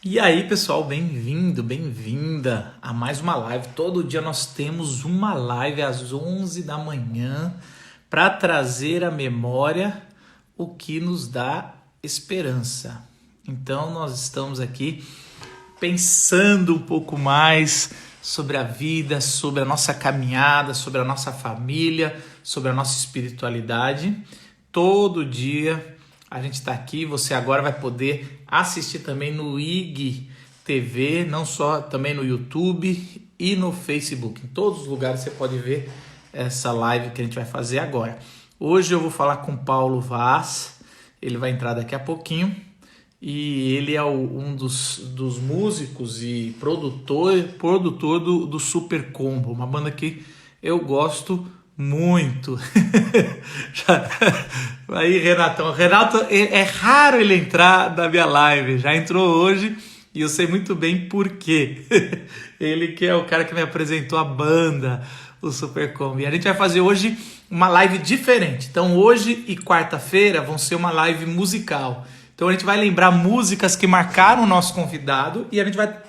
E aí, pessoal, bem-vindo, bem-vinda a mais uma live. Todo dia nós temos uma live às 11 da manhã para trazer à memória o que nos dá esperança. Então, nós estamos aqui pensando um pouco mais sobre a vida, sobre a nossa caminhada, sobre a nossa família, sobre a nossa espiritualidade. Todo dia a gente está aqui. Você agora vai poder assistir também no IG TV, não só também no YouTube e no Facebook. Em todos os lugares você pode ver essa live que a gente vai fazer agora. Hoje eu vou falar com Paulo Vaz, ele vai entrar daqui a pouquinho. E ele é um dos músicos e produtor do Super Combo, uma banda que eu gosto muito. Aí, Renatão. Renato, é raro ele entrar na minha live, já entrou hoje e eu sei muito bem por quê. Ele que é o cara que me apresentou a banda, o Super Combo. E a gente vai fazer hoje uma live diferente. Então, hoje e quarta-feira vão ser uma live musical. Então a gente vai lembrar músicas que marcaram o nosso convidado e a gente vai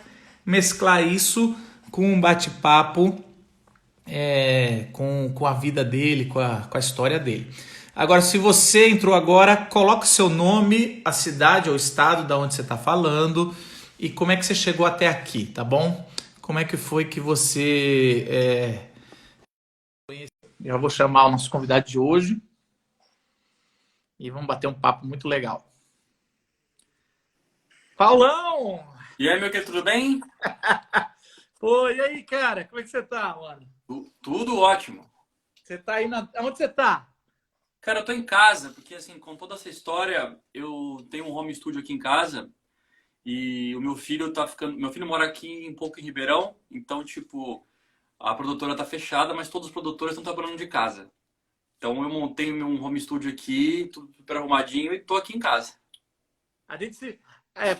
mesclar isso com um bate-papo com a vida dele, com a história dele. Agora, se você entrou agora, coloque o seu nome, a cidade ou estado da onde você está falando e como é que você chegou até aqui, tá bom? Como é que foi que você... Já vou chamar o nosso convidado de hoje e vamos bater um papo muito legal. Paulão! E aí, meu querido, tudo bem? Pô, e aí, cara? Como é que você tá, mano? Tudo ótimo. Você tá aí na... Onde você tá? Cara, eu tô em casa, porque assim, com toda essa história, eu tenho um home studio aqui em casa e o meu filho tá ficando. Meu filho mora aqui um pouco em Ribeirão, então, tipo, a produtora tá fechada, mas todos os produtores estão trabalhando de casa. Então eu montei meu home studio aqui, tudo super arrumadinho e tô aqui em casa. A gente se...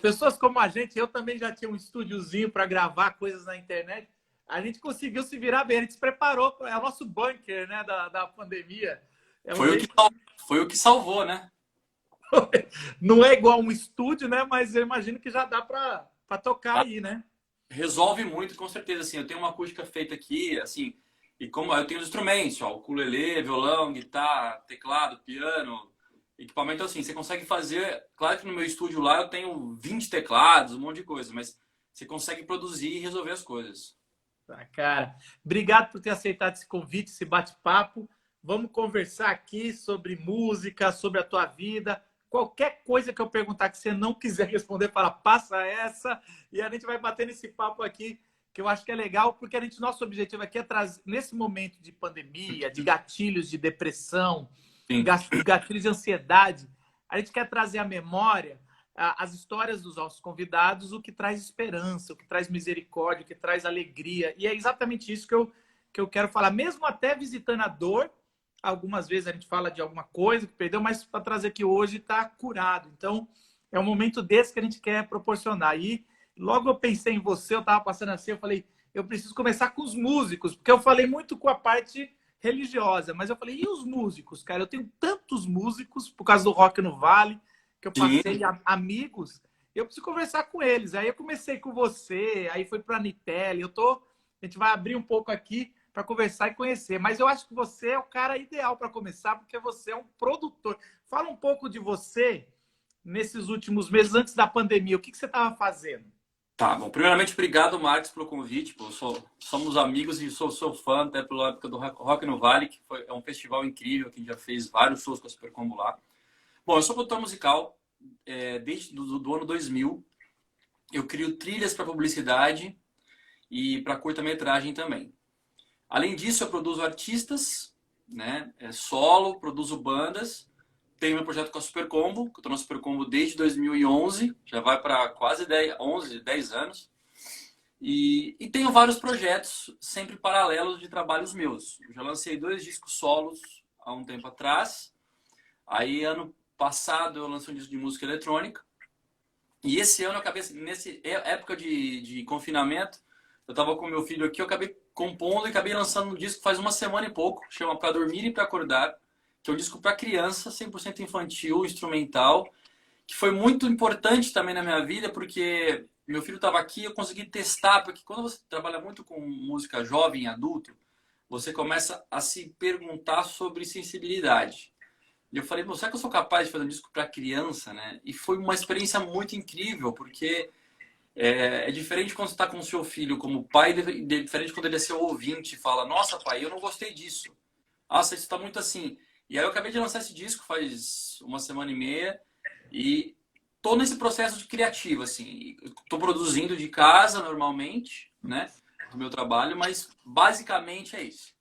pessoas como a gente, eu também já tinha um estúdiozinho para gravar coisas na internet. A gente conseguiu se virar bem, a gente se preparou. É o nosso bunker, né, da pandemia. É um Foi o que, jeito... foi o que salvou, né? Não é igual um estúdio, né? Mas eu imagino que já dá para tocar aí, né? Resolve muito, com certeza. Assim, eu tenho uma acústica feita aqui, assim, e como eu tenho os instrumentos, ó, ukulele, violão, guitarra, teclado, piano, equipamento assim, você consegue fazer. Claro que no meu estúdio lá eu tenho 20 teclados, um monte de coisa, mas você consegue produzir e resolver as coisas. Tá, cara. Obrigado por ter aceitado esse convite, esse bate-papo. Vamos conversar aqui sobre música, sobre a tua vida. Qualquer coisa que eu perguntar que você não quiser responder, fala, passa essa. E a gente vai bater nesse papo aqui, que eu acho que é legal, porque nosso objetivo aqui é trazer, nesse momento de pandemia, de gatilhos de depressão, Sim. gatilhos de ansiedade, a gente quer trazer à memória as histórias dos nossos convidados, o que traz esperança, o que traz misericórdia, o que traz alegria. E é exatamente isso que eu quero falar. Mesmo até visitando a dor, algumas vezes a gente fala de alguma coisa que perdeu, mas para trazer que hoje está curado. Então, é um momento desse que a gente quer proporcionar. E logo eu pensei em você, eu estava passando assim, eu falei, eu preciso começar com os músicos, porque eu falei muito com a parte religiosa, mas eu falei, e os músicos, cara? Eu tenho tantos músicos por causa do Rock no Vale, que eu passei Sim. amigos, eu preciso conversar com eles. Aí eu comecei com você, aí foi para a Nitelli, a gente vai abrir um pouco aqui para conversar e conhecer. Mas eu acho que você é o cara ideal para começar, porque você é um produtor. Fala um pouco de você nesses últimos meses, antes da pandemia. O que você estava fazendo? Tá, bom. Primeiramente, obrigado, Marcos, pelo convite. Pô, somos amigos e sou fã até pela época do Rock no Vale, que é um festival incrível, que já fez vários shows com a Super Combo lá. Bom, eu sou produtor musical desde do ano 2000. Eu crio trilhas para publicidade e para curta-metragem também. Além disso, eu produzo artistas, né, solo, produzo bandas. Tenho meu projeto com a Super Combo, que eu estou na Super Combo desde 2011, já vai para quase 10 anos. E tenho vários projetos sempre paralelos de trabalhos meus. Eu já lancei 2 discos solos há um tempo atrás. Aí, ano passado, eu lancei um disco de música eletrônica. E esse ano, eu acabei, nessa época de confinamento, eu estava com meu filho aqui, eu acabei compondo e acabei lançando um disco faz uma semana e pouco, chama Pra Dormir e Pra Acordar, que é um disco para criança, 100% infantil, instrumental, que foi muito importante também na minha vida, porque meu filho estava aqui, eu consegui testar, porque quando você trabalha muito com música jovem e adulto, você começa a se perguntar sobre sensibilidade. E eu falei, será que eu sou capaz de fazer um disco para criança, né? E foi uma experiência muito incrível, porque é diferente quando você está com o seu filho como pai, diferente quando ele é seu ouvinte e fala, nossa, pai, eu não gostei disso. Nossa, isso está muito assim. E aí eu acabei de lançar esse disco faz uma semana e meia e tô nesse processo de criativo, assim. Tô produzindo de casa normalmente, né? Do meu trabalho, mas basicamente é isso.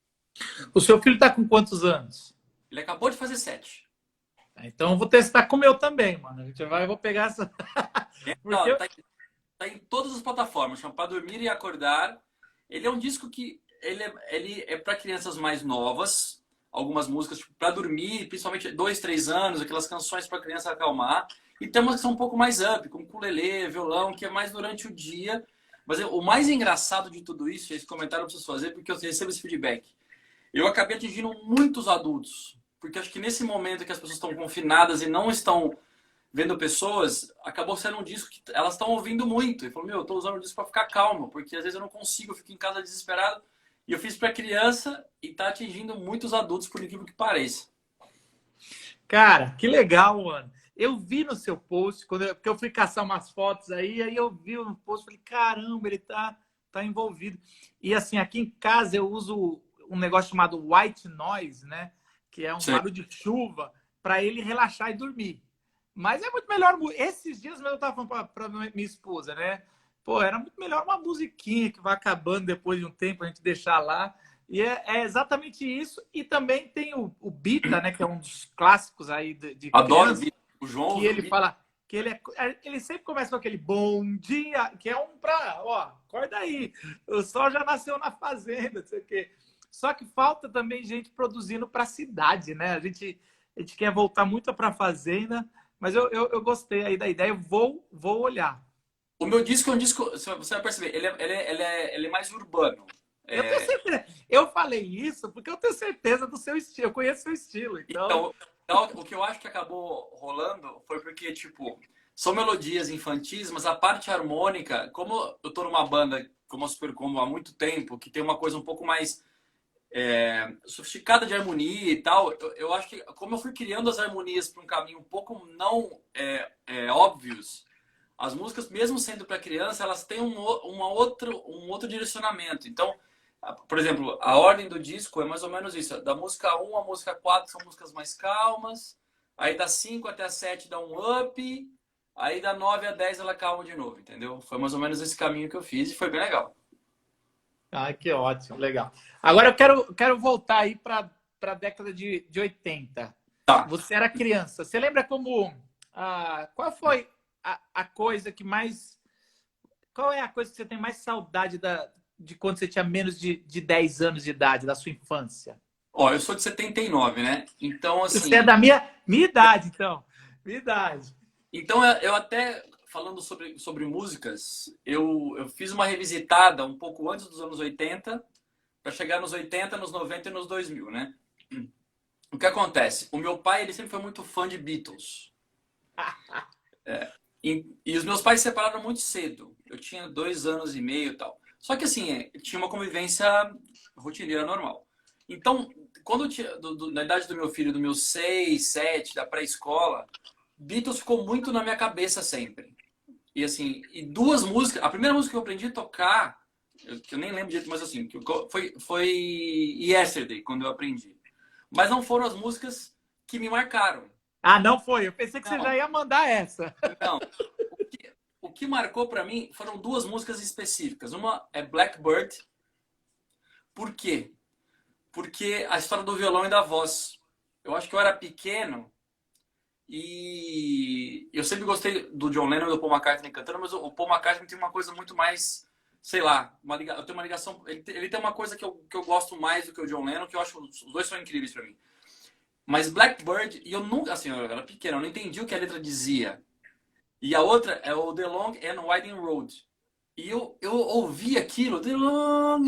O seu filho tá com quantos anos? Ele acabou de fazer 7. Então eu vou testar com o meu também, mano. A gente vai, eu vou pegar essa. Porque Não, tá em todas as plataformas, chama Pra Dormir e Acordar. Ele é um disco que ele é para crianças mais novas, algumas músicas tipo, para dormir, principalmente 2, 3 anos, aquelas canções para criança acalmar. E tem umas que são um pouco mais up, como ukulele, violão, que é mais durante o dia. Mas o mais engraçado de tudo isso, esse comentário eu preciso fazer, porque eu recebo esse feedback. Eu acabei atingindo muitos adultos, porque acho que nesse momento que as pessoas estão confinadas e não estão vendo pessoas, acabou sendo um disco que elas estão ouvindo muito. E falou, eu tô usando o disco para ficar calmo, porque às vezes eu não consigo, eu fico em casa desesperado. E eu fiz para criança e tá atingindo muitos adultos, por incrível que pareça. cara, que legal, mano. Eu vi no seu post, porque eu fui caçar umas fotos aí eu vi no post, falei, caramba, ele tá envolvido. E assim, aqui em casa eu uso um negócio chamado white noise, né? Que é um Sim. barulho de chuva, para ele relaxar e dormir. Mas é muito melhor. Esses dias mesmo eu tava falando pra minha esposa, né? Pô, era muito melhor uma musiquinha que vai acabando depois de um tempo, a gente deixar lá. E é exatamente isso. E também tem o Bita, né? Que é um dos clássicos aí de Adoro criança, o João, que ouve o ele Vitor. fala que ele sempre começa com aquele bom dia, que é um pra, ó, acorda aí, o sol já nasceu na fazenda, não sei o quê. Só que falta também gente produzindo para a cidade, né? A gente quer voltar muito para a fazenda, mas eu gostei aí da ideia, eu vou olhar. O meu disco é um disco, você vai perceber, ele é mais urbano. Eu tenho certeza. Eu falei isso porque eu tenho certeza do seu estilo, eu conheço o seu estilo, então. Então, o que eu acho que acabou rolando foi porque, tipo, são melodias infantis, mas a parte harmônica, como eu tô numa banda como a Super Combo há muito tempo, que tem uma coisa um pouco mais sofisticada de harmonia e tal, eu acho que como eu fui criando as harmonias para um caminho um pouco não óbvios, as músicas, mesmo sendo para criança, elas têm um outro direcionamento. Então, por exemplo, a ordem do disco é mais ou menos isso. Da música 1 à música 4 são músicas mais calmas. Aí da 5 até a 7 dá um up. Aí da 9 a 10 ela calma de novo, entendeu? Foi mais ou menos esse caminho que eu fiz e foi bem legal. Ah, que ótimo, legal. Agora eu quero voltar aí para a década de 80. Tá. Você era criança. Você lembra como. Qual foi a coisa que mais. Qual é a coisa que você tem mais saudade de quando você tinha menos de 10 anos de idade, da sua infância? Ó, eu sou de 79, né? Então, assim. Você é da minha idade, então. Minha idade. Então, eu até. Falando sobre músicas, eu fiz uma revisitada um pouco antes dos anos 80, para chegar nos 80, nos 90 e nos 2000, né? O que acontece? O meu pai, ele sempre foi muito fã de Beatles. E os meus pais se separaram muito cedo. Eu tinha 2 anos e meio e tal. Só que assim, tinha uma convivência rotineira normal. Então, quando eu tinha, na idade do meu filho, do meu 6, 7, da pré-escola, Beatles ficou muito na minha cabeça sempre. E assim, e duas músicas. A primeira música que eu aprendi a tocar, que eu nem lembro direito, mas assim, foi Yesterday, quando eu aprendi. Mas não foram as músicas que me marcaram. Ah, não foi? Eu pensei que você Não, já ia mandar essa. não. O que marcou pra mim foram duas músicas específicas. Uma é Blackbird. Por quê? Porque a história do violão e da voz. Eu acho que eu era pequeno e eu sempre gostei do John Lennon e do Paul McCartney cantando, mas o Paul McCartney tem uma coisa muito mais, sei lá, eu tenho uma ligação. Ele tem uma coisa que eu gosto mais do que o John Lennon, que eu acho os dois são incríveis pra mim. Mas Blackbird, e eu nunca, assim, eu era pequeno, eu não entendi o que a letra dizia. E a outra é o The Long and Winding Road. E eu ouvi aquilo, The Long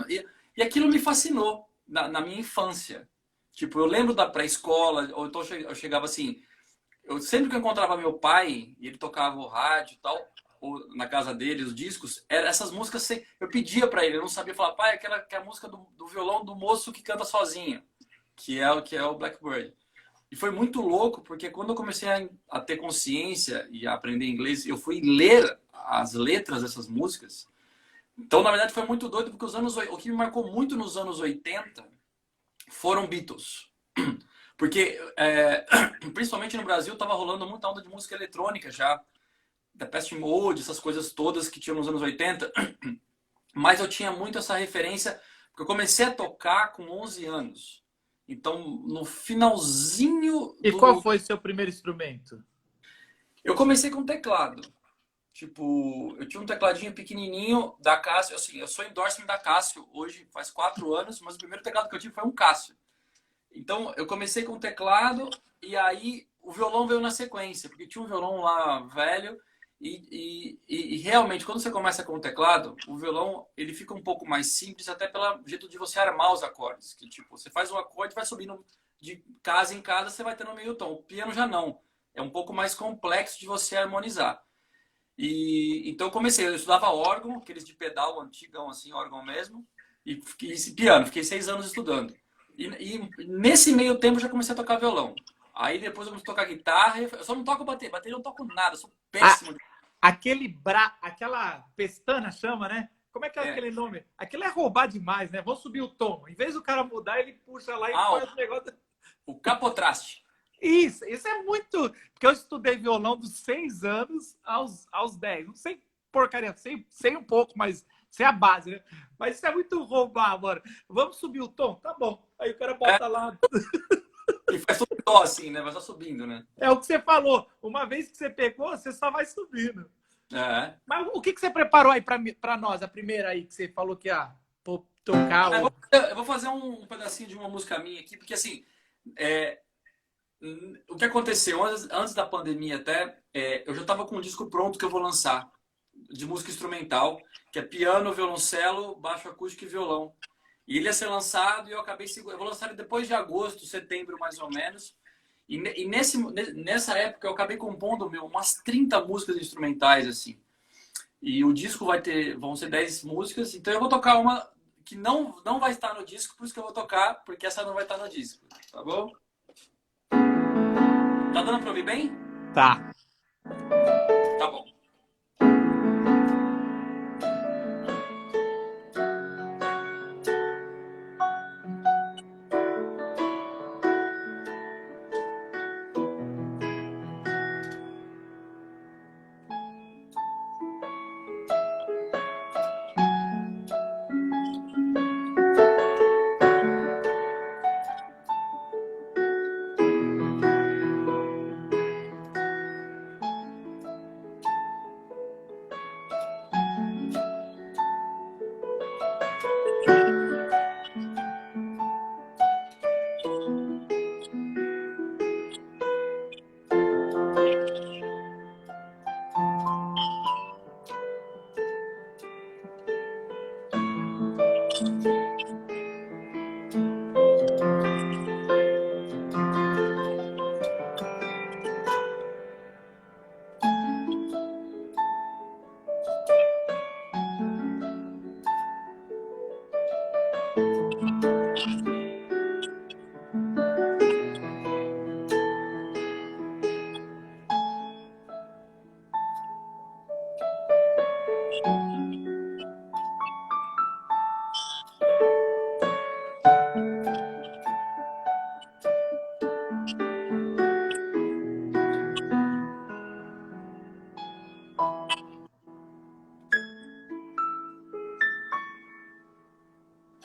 e aquilo me fascinou na minha infância. Tipo, eu lembro da pré-escola, ou então eu chegava assim, eu sempre que eu encontrava meu pai, e ele tocava o rádio e tal, ou na casa dele, os discos, era essas músicas, eu pedia para ele, eu não sabia falar, pai, aquela que é a música do violão do moço que canta sozinho, que é o Blackbird. E foi muito louco, porque quando eu comecei a ter consciência e a aprender inglês, eu fui ler as letras dessas músicas. Então, na verdade, foi muito doido, porque o que me marcou muito nos anos 80 foram Beatles. Porque, principalmente no Brasil, estava rolando muita onda de música eletrônica já, da Depeche Mode, essas coisas todas que tinham nos anos 80. Mas eu tinha muito essa referência, porque eu comecei a tocar com 11 anos. Então, no finalzinho E qual do... foi seu primeiro instrumento? Eu comecei com teclado. Tipo, eu tinha um tecladinho pequenininho da Casio. Assim, eu sou endorsement da Casio hoje, faz 4 anos, mas o primeiro teclado que eu tive foi um Casio. Então, eu comecei com teclado e aí o violão veio na sequência, porque tinha um violão lá velho e realmente, quando você começa com o teclado, o violão ele fica um pouco mais simples, até pelo jeito de você armar os acordes. Que tipo, você faz um acorde e vai subindo de casa em casa, você vai tendo meio tom. O piano já não. É um pouco mais complexo de você harmonizar. E então eu comecei, eu estudava órgão, aqueles de pedal antigão, assim, órgão mesmo, e piano, fiquei 6 anos estudando. E nesse meio tempo eu já comecei a tocar violão. Aí depois eu comecei a tocar guitarra, eu só não toco bateria eu não toco nada, eu sou Ah, péssimo. aquela pestana chama, né? Como é que é É. aquele nome? Aquilo é roubar demais, né? Vamos subir o tom. Em vez do cara mudar, ele puxa lá e Ah, faz o negócio. o capotraste. Isso é muito. Porque eu estudei violão dos 6 anos aos 10. Não sei porcaria, sei um pouco, mas sei a base, né? Mas isso é muito roubar, mano. Vamos subir o tom? Tá bom. Aí o cara É, bota lá. e faz tudo dó assim, né? Vai só subindo, né? É o que você falou. Uma vez que você pegou, você só vai subindo. É. Mas o que você preparou aí para nós? A primeira aí que você falou que ia tocar. Eu vou fazer um pedacinho de uma música minha aqui, porque assim, é, o que aconteceu antes da pandemia até, eu já estava com um disco pronto que eu vou lançar, de música instrumental, que é piano, violoncelo, baixo acústico e violão. E ele ia ser lançado e eu vou lançar ele depois de agosto, setembro mais ou menos. E nessa época eu acabei compondo umas 30 músicas instrumentais, assim. E o disco vão ser 10 músicas, então eu vou tocar uma que não vai estar no disco, por isso que eu vou tocar, porque essa não vai estar no disco, tá bom? Tá dando pra ouvir bem? Tá. Tá bom.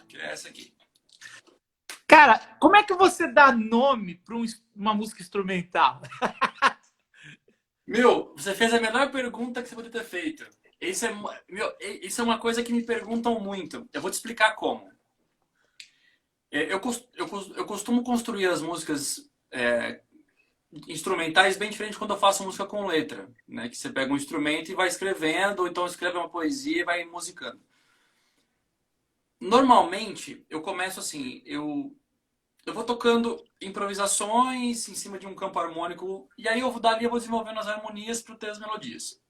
Que é essa aqui. Cara, como é que você dá nome para uma música instrumental? Meu, você fez a melhor pergunta que você poderia ter feito. Isso é uma coisa que me perguntam muito. Eu vou te explicar como. Eu costumo construir as músicas instrumentais bem diferente quando eu faço música com letra, né? Que você pega um instrumento e vai escrevendo, ou então escreve uma poesia e vai musicando. Normalmente, eu começo assim, eu vou tocando improvisações em cima de um campo harmônico e aí dali eu vou desenvolvendo as harmonias para ter as melodias.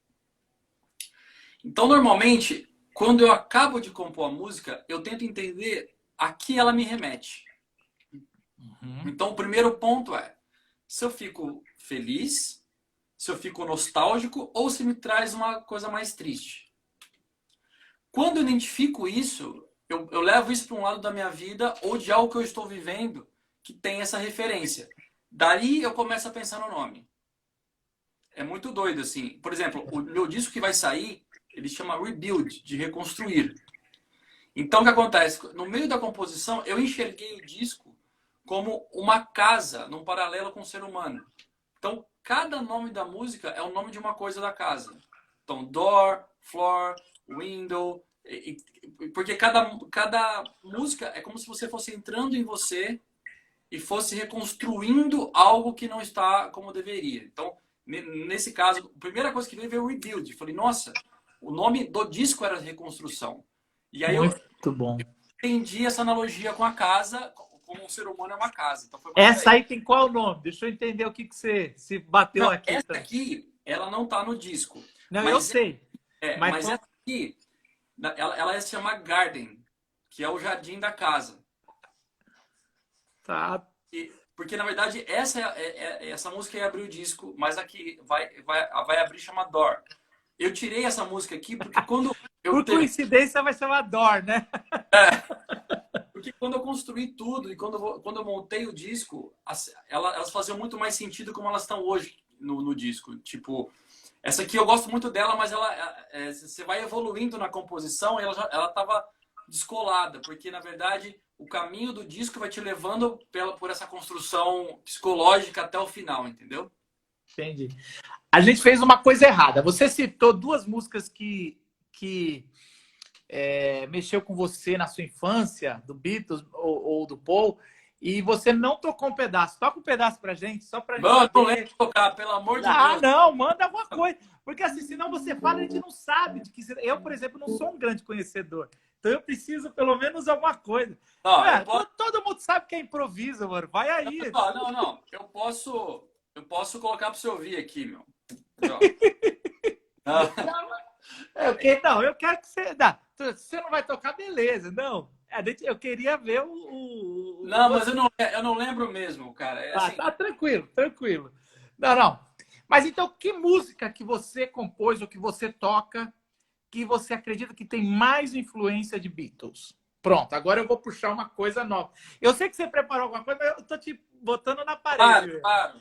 Então, normalmente, quando eu acabo de compor a música, eu tento entender a que ela me remete. Então, o primeiro ponto é se eu fico feliz, se eu fico nostálgico ou se me traz uma coisa mais triste. Quando eu identifico isso, eu levo isso para um lado da minha vida ou de algo que eu estou vivendo que tem essa referência. Daí eu começo a pensar no nome. É muito doido, assim. Por exemplo, o meu disco que vai sair, ele chama Rebuild, de reconstruir. Então, o que acontece? No meio da composição, eu enxerguei o disco como uma casa, num paralelo com o ser humano. Então, cada nome da música é o nome de uma coisa da casa. Então, door, floor, window. Porque cada música é como se você fosse entrando em você e fosse reconstruindo algo que não está como deveria. Então, nesse caso, a primeira coisa que veio o Rebuild. Falei, nossa, o nome do disco era Reconstrução. E aí eu Muito bom. entendi essa analogia com a casa, como um ser humano é uma casa. Então foi mais por Essa aí. aí tem qual nome? Deixa eu entender o que você se bateu Não, aqui. essa Tá? aqui, ela não tá no disco. Não, eu Mas, sei. Mas mas essa aqui, ela se chama Garden, que é o jardim da casa. tá. Porque, na verdade, essa música ia abrir o disco, mas aqui vai abrir chama Door. Eu tirei essa música aqui porque quando eu Por coincidência vai chamar Dor, né? porque quando eu construí tudo e quando eu montei o disco, elas faziam muito mais sentido como elas estão hoje no disco. Tipo, essa aqui eu gosto muito dela, mas você vai evoluindo na composição e ela estava descolada, porque na verdade o caminho do disco vai te levando por essa construção psicológica até o final, entendeu? Entendi. A gente fez uma coisa errada. Você citou duas músicas que mexeu com você na sua infância, do Beatles ou do Paul, e você não tocou um pedaço. Toca um pedaço pra gente, só pra gente Mano, não lembro saber. de tocar, pelo amor de Ah, Deus. não, manda alguma coisa. Porque assim, senão você fala, a gente não sabe de que. Eu, por exemplo, não sou um grande conhecedor. Então eu preciso pelo menos alguma coisa. Não, eu Ué, posso. todo mundo sabe que é improviso, mano. Vai aí. Não. Eu posso colocar para você ouvir aqui, meu. Ó. Não, Não, eu quero que você. Não, você não vai tocar, beleza. Não. Eu queria ver não, mas eu não lembro mesmo, cara. É assim, tá tranquilo, tranquilo. Não, não. Mas então, que música que você compôs ou que você toca que você acredita que tem mais influência de Beatles? Pronto, agora eu vou puxar uma coisa nova. Eu sei que você preparou alguma coisa, mas eu tô te botando na parede. claro.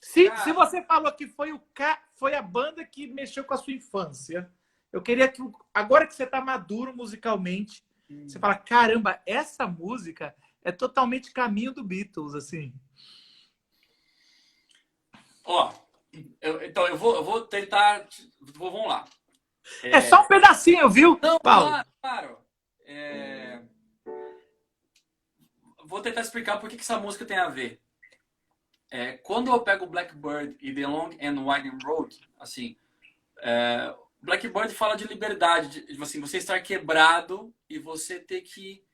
Se Cara, você falou que foi a banda que mexeu com a sua infância, eu queria que, agora que você está maduro musicalmente, você fala, caramba, essa música é totalmente caminho do Beatles, assim. ó, então eu vou tentar. Vamos lá. É só um pedacinho, viu, Não, Paulo? claro. Vou tentar explicar por que essa música tem a ver. Quando eu pego Blackbird e The Long and Winding Road, assim, Blackbird fala de liberdade, de assim, você estar quebrado e você ter que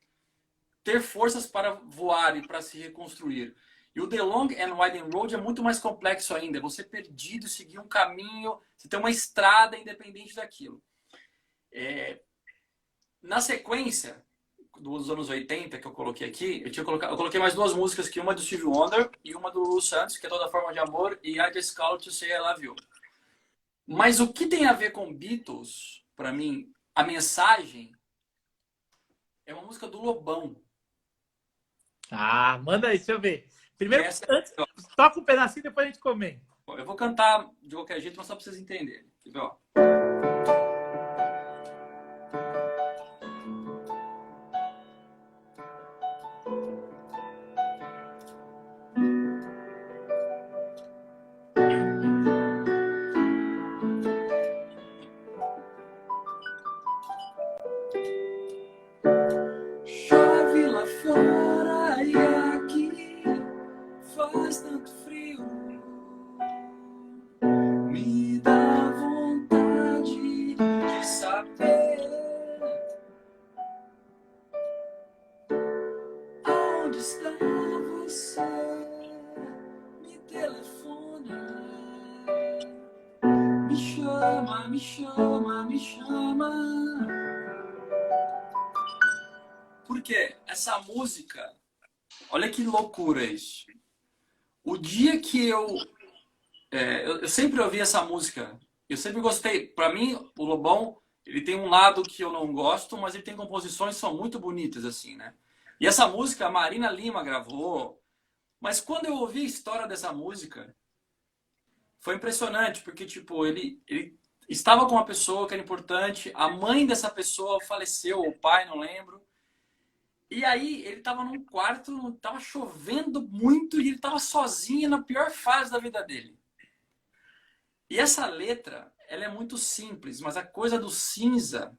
ter forças para voar e para se reconstruir. E o The Long and Winding Road é muito mais complexo ainda. É você perdido, seguir um caminho, você tem uma estrada independente daquilo. Na sequência dos anos 80 que eu coloquei aqui, eu coloquei mais duas músicas, que uma é do Stevie Wonder e uma do Lulu Santos, que é Toda Forma de Amor, e I Just Called to Say I Love You. Mas o que tem a ver com Beatles, para mim, a mensagem é uma música do Lobão. Ah, manda aí, deixa eu ver. Primeiro, Essa, antes, toca um pedacinho, depois a gente comenta. eu vou cantar de qualquer jeito, mas só para vocês entenderem. Quer ver, ó? Chove lá fora e aqui faz tanto frio. Me dá vontade chama, me chama, me chama. Porque essa música, olha que loucura isso. O dia que eu sempre ouvi essa música, eu sempre gostei. Para mim, o Lobão, ele tem um lado que eu não gosto, mas ele tem composições que são muito bonitas, assim, né? E essa música, a Marina Lima gravou. Mas quando eu ouvi a história dessa música, foi impressionante, porque, tipo, ele estava com uma pessoa que era importante, a mãe dessa pessoa faleceu, ou o pai, não lembro. E aí, ele estava num quarto, estava chovendo muito e ele estava sozinho na pior fase da vida dele. E essa letra, ela é muito simples, mas a coisa do cinza,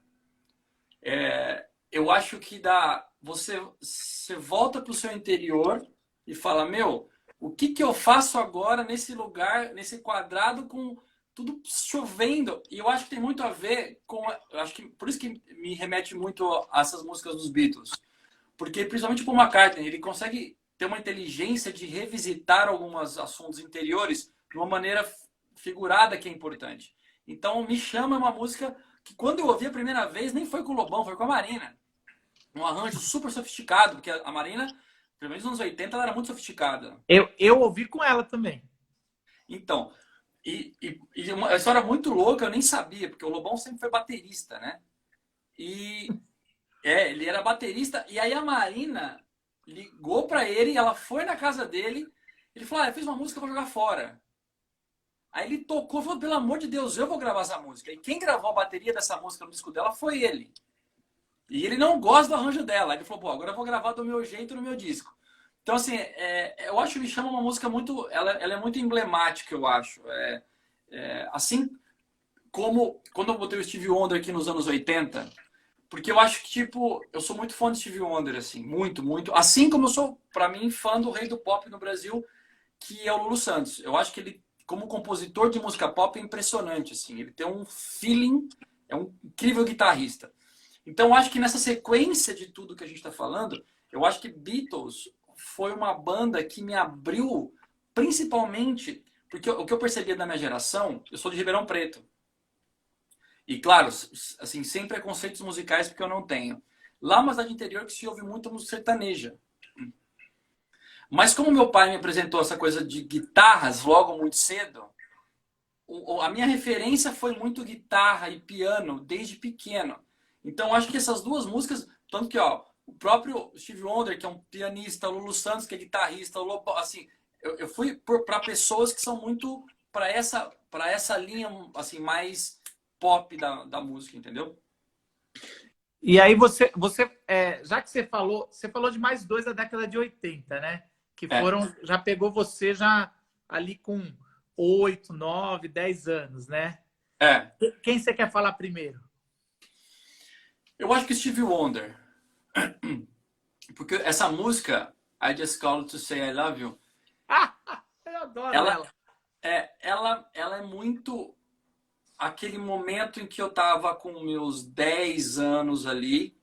eu acho que dá. Você volta para o seu interior e fala: Meu, o que que eu faço agora nesse lugar, nesse quadrado com tudo chovendo? E eu acho que tem muito a ver com. Eu acho que por isso que me remete muito a essas músicas dos Beatles. Porque, principalmente o Paul McCartney, ele consegue ter uma inteligência de revisitar alguns assuntos interiores de uma maneira figurada que é importante. Então, Me Chama é uma música que, quando eu ouvi a primeira vez, nem foi com o Lobão, foi com a Marina. Um arranjo super sofisticado, porque a Marina, pelo menos nos anos 80, ela era muito sofisticada. Eu ouvi com ela também. Então, e uma história muito louca, eu nem sabia, porque o Lobão sempre foi baterista, né? E ele era baterista, e aí a Marina ligou pra ele, ela foi na casa dele, ele falou: eu fiz uma música, eu vou jogar fora. Aí ele tocou e falou: pelo amor de Deus, eu vou gravar essa música. E quem gravou a bateria dessa música no disco dela foi ele. E ele não gosta do arranjo dela. Aí ele falou: agora eu vou gravar do meu jeito no meu disco. Então, assim, eu acho que Me Chama uma música muito... Ela é muito emblemática, eu acho. Assim como quando eu botei o Stevie Wonder aqui nos anos 80, porque eu acho que, tipo, eu sou muito fã de Stevie Wonder, assim, muito, muito. Assim como eu sou, pra mim, fã do rei do pop no Brasil, que é o Lulu Santos. Eu acho que ele, como compositor de música pop, é impressionante, assim. Ele tem um feeling, é um incrível guitarrista. Então, eu acho que nessa sequência de tudo que a gente está falando, eu acho que Beatles foi uma banda que me abriu, principalmente, porque o que eu percebia da minha geração, eu sou de Ribeirão Preto. E, claro, assim, sem preconceitos musicais, porque eu não tenho. Lá é uma cidade interior que se ouve muita música sertaneja. Mas como meu pai me apresentou essa coisa de guitarras logo muito cedo, a minha referência foi muito guitarra e piano desde pequeno. Então acho que essas duas músicas, tanto que o próprio Stevie Wonder, que é um pianista, o Lulu Santos, que é guitarrista, o Lobo, assim, eu fui para pessoas que são muito para essa linha assim mais pop da música, entendeu? E aí já que você falou de mais dois da década de 80, né? Que É, já pegou você já ali com 8, 9, 10 anos, né? é. Quem você quer falar primeiro? Eu acho que Stevie Wonder, porque essa música I Just Called to Say I Love You, Eu adoro ela ela. ela é muito aquele momento em que eu tava com meus 10 anos ali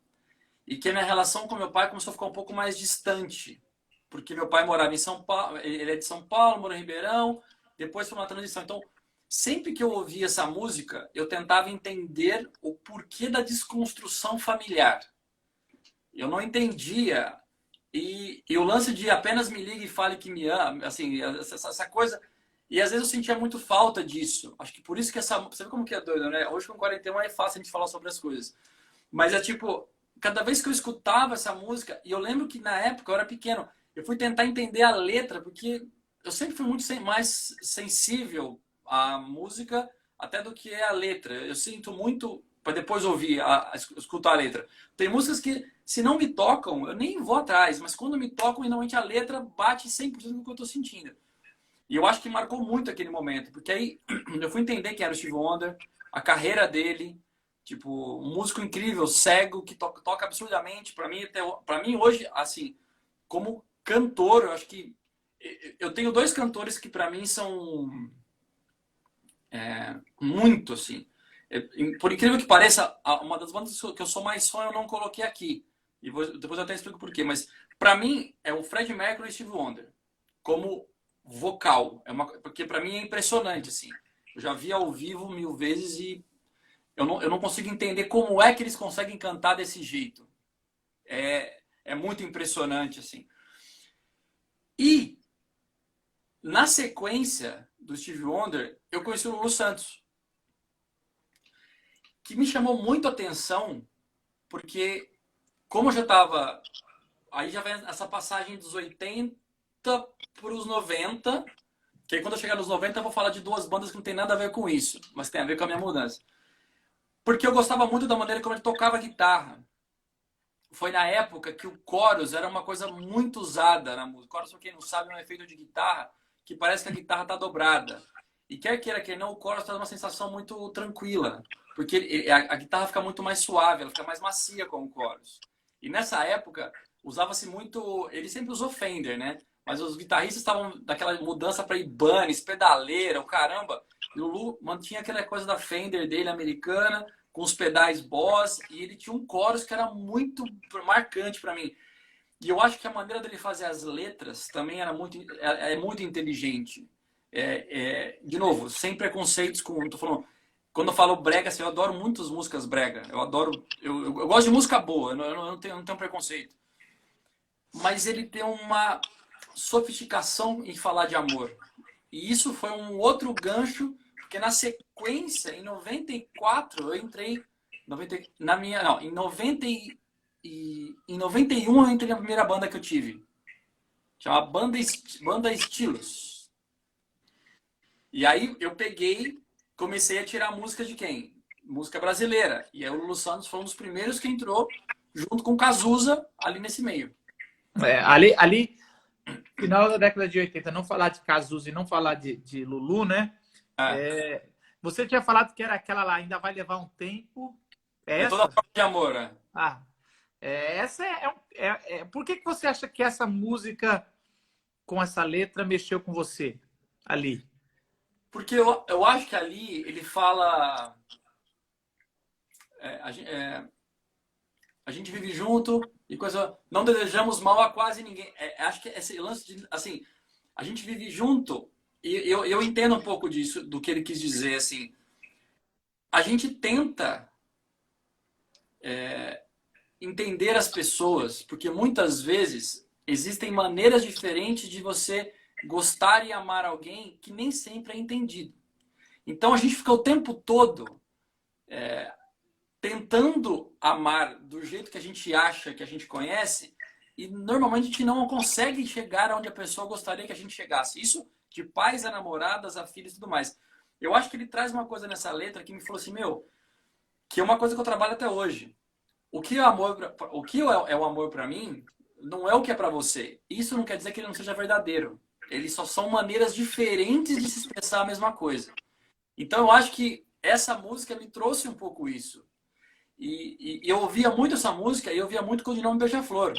e que a minha relação com meu pai começou a ficar um pouco mais distante. Porque meu pai morava em São Paulo, ele é de São Paulo, mora em Ribeirão, depois foi uma transição. Então, sempre que eu ouvia essa música, eu tentava entender o porquê da desconstrução familiar. Eu não entendia. E o lance de apenas me ligue e fale que me ama, assim, essa coisa. E às vezes eu sentia muito falta disso. Acho que por isso que essa. Você vê como que é doido, né? Hoje com 41 é fácil a gente falar sobre as coisas. Mas é tipo, cada vez que eu escutava essa música, e eu lembro que na época eu era pequeno, eu fui tentar entender a letra, porque eu sempre fui muito mais sensível à música até do que a letra. Eu sinto muito para depois ouvir, escutar a letra. Tem músicas que, se não me tocam, eu nem vou atrás, mas quando me tocam, normalmente a letra bate 100% no que eu estou sentindo. E eu acho que marcou muito aquele momento, porque aí eu fui entender quem era o Steve Wonder, a carreira dele, tipo, um músico incrível, cego, que toca absurdamente. Para mim hoje, assim, como cantor, eu acho que eu tenho dois cantores que para mim são muito assim. Por incrível que pareça, uma das bandas que eu sou mais fã eu não coloquei aqui. E depois eu até explico por quê. Mas para mim é o Freddie Mercury e Steve Wonder como vocal. Porque para mim é impressionante assim. Eu já vi ao vivo 1000 vezes e eu não consigo entender como é que eles conseguem cantar desse jeito. É muito impressionante, assim. E, na sequência do Stevie Wonder, eu conheci o Lulu Santos, que me chamou muito a atenção, porque como eu já estava... Aí já vem essa passagem dos 80 para os 90, que aí quando eu chegar nos 90 eu vou falar de duas bandas que não tem nada a ver com isso, mas tem a ver com a minha mudança. Porque eu gostava muito da maneira como ele tocava guitarra. Foi na época que o chorus era uma coisa muito usada na música. Chorus, pra quem não sabe, é um efeito de guitarra que parece que a guitarra está dobrada. E quer queira, quer não, o chorus traz uma sensação muito tranquila. Porque a guitarra fica muito mais suave, ela fica mais macia com o chorus. E nessa época, usava-se muito... Ele sempre usou Fender, né? Mas os guitarristas estavam daquela mudança para Ibanez, pedaleira, o caramba. E o Lulu mantinha aquela coisa da Fender dele, americana, com os pedais Boss, e ele tinha um chorus que era muito marcante para mim. E eu acho que a maneira dele fazer as letras também era muito inteligente. De novo, sem preconceitos com... Tô falando, quando eu falo brega, assim, eu adoro muitas músicas brega. Eu adoro... Eu gosto de música boa, eu não tenho preconceito. Mas ele tem uma sofisticação em falar de amor. E isso foi um outro gancho, porque na sequência, em 94, eu entrei... em 91 eu entrei na primeira banda que eu tive. Chama Banda Estilos. E aí eu peguei, comecei a tirar música de quem? Música brasileira. E aí o Lulu Santos foi um dos primeiros que entrou, junto com o Cazuza, ali nesse meio. Ali, final da década de 80, não falar de Cazuza e não falar de Lulu, né? Você tinha falado que era aquela lá, ainda vai levar um tempo. É toda forma de amor, né? Essa por que você acha que essa música com essa letra mexeu com você ali? Porque eu acho que ali ele fala... a gente vive junto e coisa... Não desejamos mal a quase ninguém. Acho que esse lance de... Assim, a gente vive junto e eu entendo um pouco disso, do que ele quis dizer, assim. A gente tenta entender as pessoas, porque muitas vezes existem maneiras diferentes de você gostar e amar alguém que nem sempre é entendido. Então a gente fica o tempo todo tentando amar do jeito que a gente acha que a gente conhece e normalmente a gente não consegue chegar onde a pessoa gostaria que a gente chegasse. Isso de pais a namoradas, a filhos e tudo mais. Eu acho que ele traz uma coisa nessa letra que me falou assim, que é uma coisa que eu trabalho até hoje. O que é o amor para mim não é o que é para você. Isso não quer dizer que ele não seja verdadeiro. Eles só são maneiras diferentes de se expressar a mesma coisa. Então eu acho que essa música me trouxe um pouco isso. E eu ouvia muito essa música e eu ouvia muito Codinome Beija-Flor.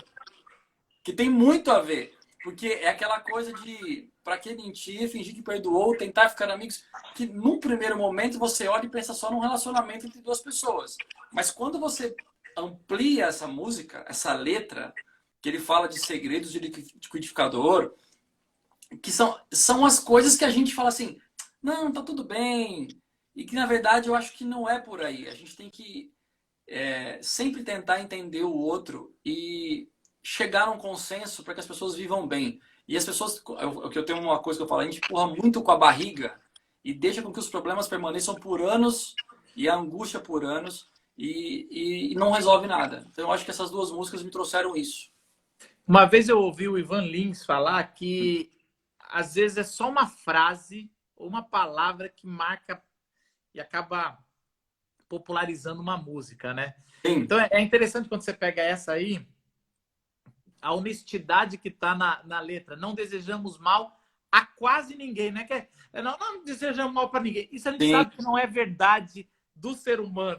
Que tem muito a ver. Porque é aquela coisa de pra que mentir, fingir que perdoou, tentar ficar amigos. Que num primeiro momento você olha e pensa só num relacionamento entre duas pessoas. Mas quando você amplia essa música, essa letra, que ele fala de segredos de liquidificador, que são as coisas que a gente fala assim, não, tá tudo bem. E que na verdade eu acho que não é por aí. A gente tem que sempre tentar entender o outro e chegar a um consenso para que as pessoas vivam bem. E as pessoas, eu tenho uma coisa que eu falo, a gente empurra muito com a barriga e deixa com que os problemas permaneçam por anos e a angústia por anos e não resolve nada. Então eu acho que essas duas músicas me trouxeram isso. Uma vez eu ouvi o Ivan Lins falar que às vezes é só uma frase ou uma palavra que marca e acaba popularizando uma música, né? Sim. Então é interessante quando você pega essa aí, a honestidade que está na letra. Não desejamos mal a quase ninguém, né? Não desejamos mal para ninguém. Isso a gente sabe que não é verdade do ser humano.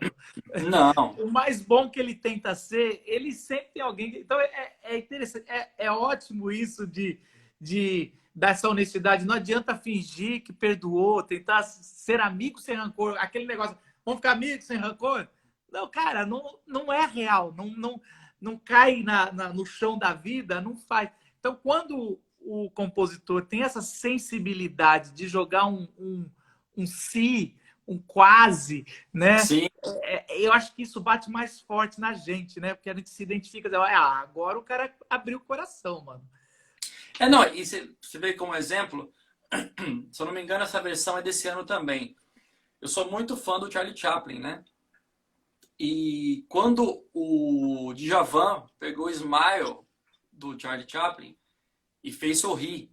Não. O mais bom que ele tenta ser, ele sempre tem alguém... Então é interessante, é ótimo isso dessa honestidade. Não adianta fingir que perdoou, tentar ser amigo sem rancor, aquele negócio, vamos ficar amigos sem rancor? Não, cara, não é real, não cai no chão da vida, não faz. Então, quando o compositor tem essa sensibilidade de jogar um um si, um quase, né? Sim. Eu acho que isso bate mais forte na gente, né? Porque a gente se identifica, agora o cara abriu o coração, mano. Não, e você vê como exemplo, se eu não me engano, essa versão é desse ano também. Eu sou muito fã do Charlie Chaplin, né? E quando o Djavan pegou o Smile do Charlie Chaplin e fez sorrir,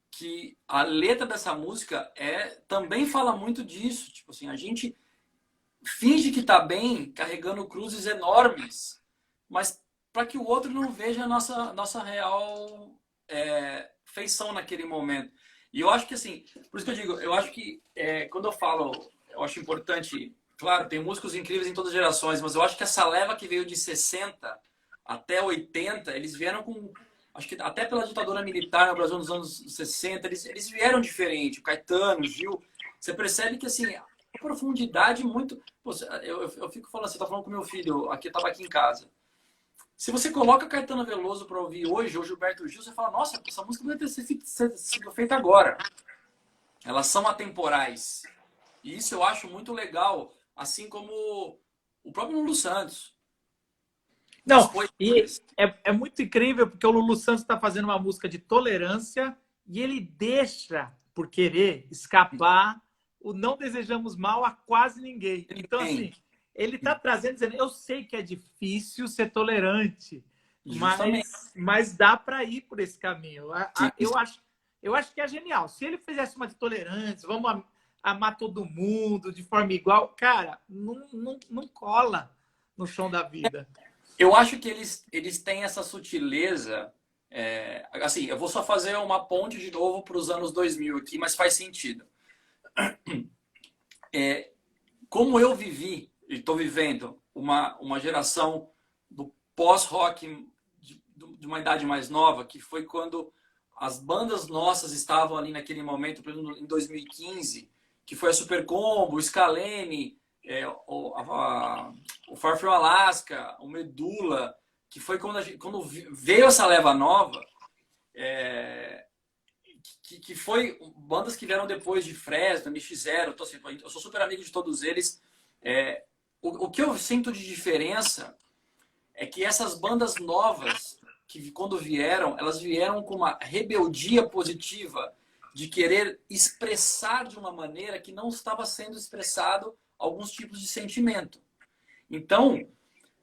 que a letra dessa música também fala muito disso. Tipo assim, a gente finge que tá bem carregando cruzes enormes, mas para que o outro não veja a nossa real feição naquele momento. E eu acho que assim, por isso que eu digo, eu acho que quando eu falo, eu acho importante, claro, tem músicos incríveis em todas as gerações, mas eu acho que essa leva que veio de 60 até 80, eles vieram com, acho que até pela ditadura militar no Brasil nos anos 60, eles vieram diferente, o Caetano, o Gil, você percebe que assim, a profundidade muito, pô, eu fico falando, você tá falando com meu filho, eu tava aqui em casa. Se você coloca Caetano Veloso para ouvir hoje, ou Gilberto Gil, você fala, nossa, essa música deve ter sido feita agora. Elas são atemporais. E isso eu acho muito legal, assim como o próprio Lulu Santos. As Não, e poesias. é muito incrível porque o Lulu Santos está fazendo uma música de tolerância e ele deixa, por querer, escapar o não desejamos mal a quase ninguém. Então, assim, ele está trazendo, dizendo, eu sei que é difícil ser tolerante, Justamente. mas dá para ir por esse caminho. Sim. Eu acho que é genial. Se ele fizesse uma de tolerância, vamos amar todo mundo de forma igual, cara, não cola no chão da vida. Eu acho que eles têm essa sutileza. Assim, eu vou só fazer uma ponte de novo para os anos 2000 aqui, mas faz sentido. Como eu vivi e estou vivendo uma geração do pós-rock de uma idade mais nova, que foi quando as bandas nossas estavam ali naquele momento, por exemplo, em 2015, que foi a Super Combo, o Scalene, o Far From Alaska, o Medula, que foi quando veio essa leva nova, que foi bandas que vieram depois de Fresno, NX0, eu sou super amigo de todos eles. O que eu sinto de diferença é que essas bandas novas, que quando vieram, elas vieram com uma rebeldia positiva de querer expressar de uma maneira que não estava sendo expressado alguns tipos de sentimento. Então,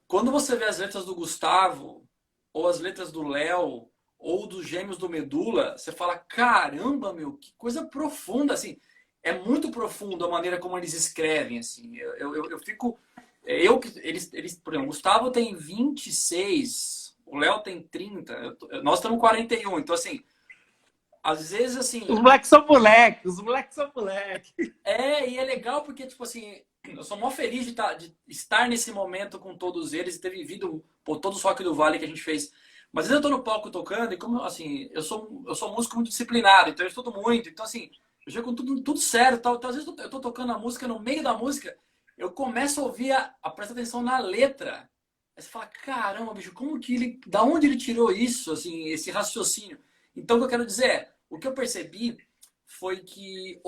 quando você vê as letras do Gustavo, ou as letras do Léo, ou dos Gêmeos do Medula, você fala, caramba, meu, que coisa profunda, assim. É muito profundo a maneira como eles escrevem, assim. Eu fico... por exemplo, o Gustavo tem 26, o Léo tem 30, nós estamos 41, então assim, às vezes assim... Os moleques são moleques, os moleques são moleques. E é legal porque, tipo assim, eu sou mó feliz de estar nesse momento com todos eles e ter vivido todos os Rock do Vale que a gente fez. Mas às vezes eu tô no palco tocando e como, assim, eu sou músico muito disciplinado, então eu estudo muito, então assim, eu chego com tudo certo, tal. Então às vezes eu tô tocando a música, no meio da música, eu começo a ouvir, a prestar atenção na letra. Aí você fala, caramba, bicho, da onde ele tirou isso, assim, esse raciocínio? Então o que eu quero dizer o que eu percebi foi que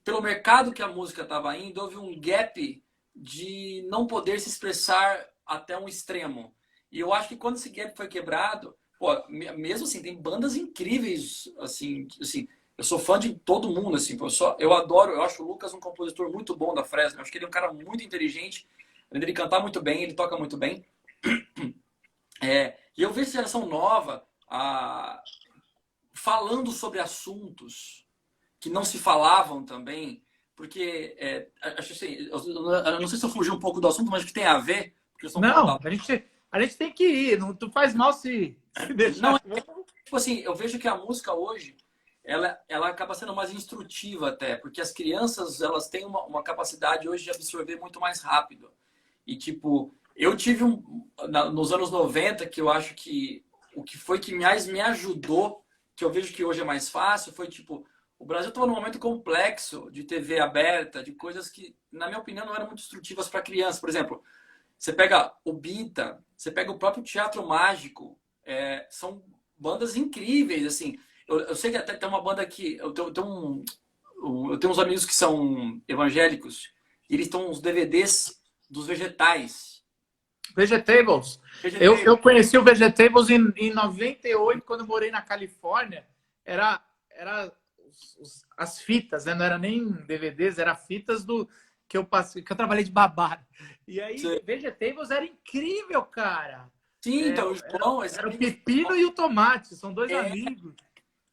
pelo mercado que a música estava indo, houve um gap de não poder se expressar até um extremo. E eu acho que quando esse gap foi quebrado, pô, mesmo assim, tem bandas incríveis, assim, eu sou fã de todo mundo, assim, eu adoro, eu acho o Lucas um compositor muito bom da Fresno, eu acho que ele é um cara muito inteligente, além dele cantar muito bem, ele toca muito bem. E eu vejo essa geração nova falando sobre assuntos que não se falavam também, porque acho assim, eu não sei se eu fugi um pouco do assunto, mas que tem a ver, porque eu estou falando Não, a gente tem que ir, não tu faz mal se Não, deixar. tipo assim, eu vejo que a música hoje, ela acaba sendo mais instrutiva até, porque as crianças, elas têm uma capacidade hoje de absorver muito mais rápido. E, tipo, eu tive nos anos 90, que eu acho que o que foi que mais me ajudou, que eu vejo que hoje é mais fácil, foi, tipo, o Brasil estava num momento complexo de TV aberta, de coisas que, na minha opinião, não eram muito instrutivas para criança. Por exemplo, você pega o Bita, você pega o próprio Teatro Mágico, são bandas incríveis, assim. Eu sei que até tem uma banda que... Tem eu tenho uns amigos que são evangélicos e eles estão uns DVDs dos vegetais. Vegetables. Vegetables. Eu conheci o Vegetables em 98, quando eu morei na Califórnia. Era as fitas, né? Não era nem DVDs, era fitas do que eu passei, que eu trabalhei de babá. E aí, Sim. Vegetables era incrível, cara. Sim, então o João... Era o pepino e o tomate, são dois amigos.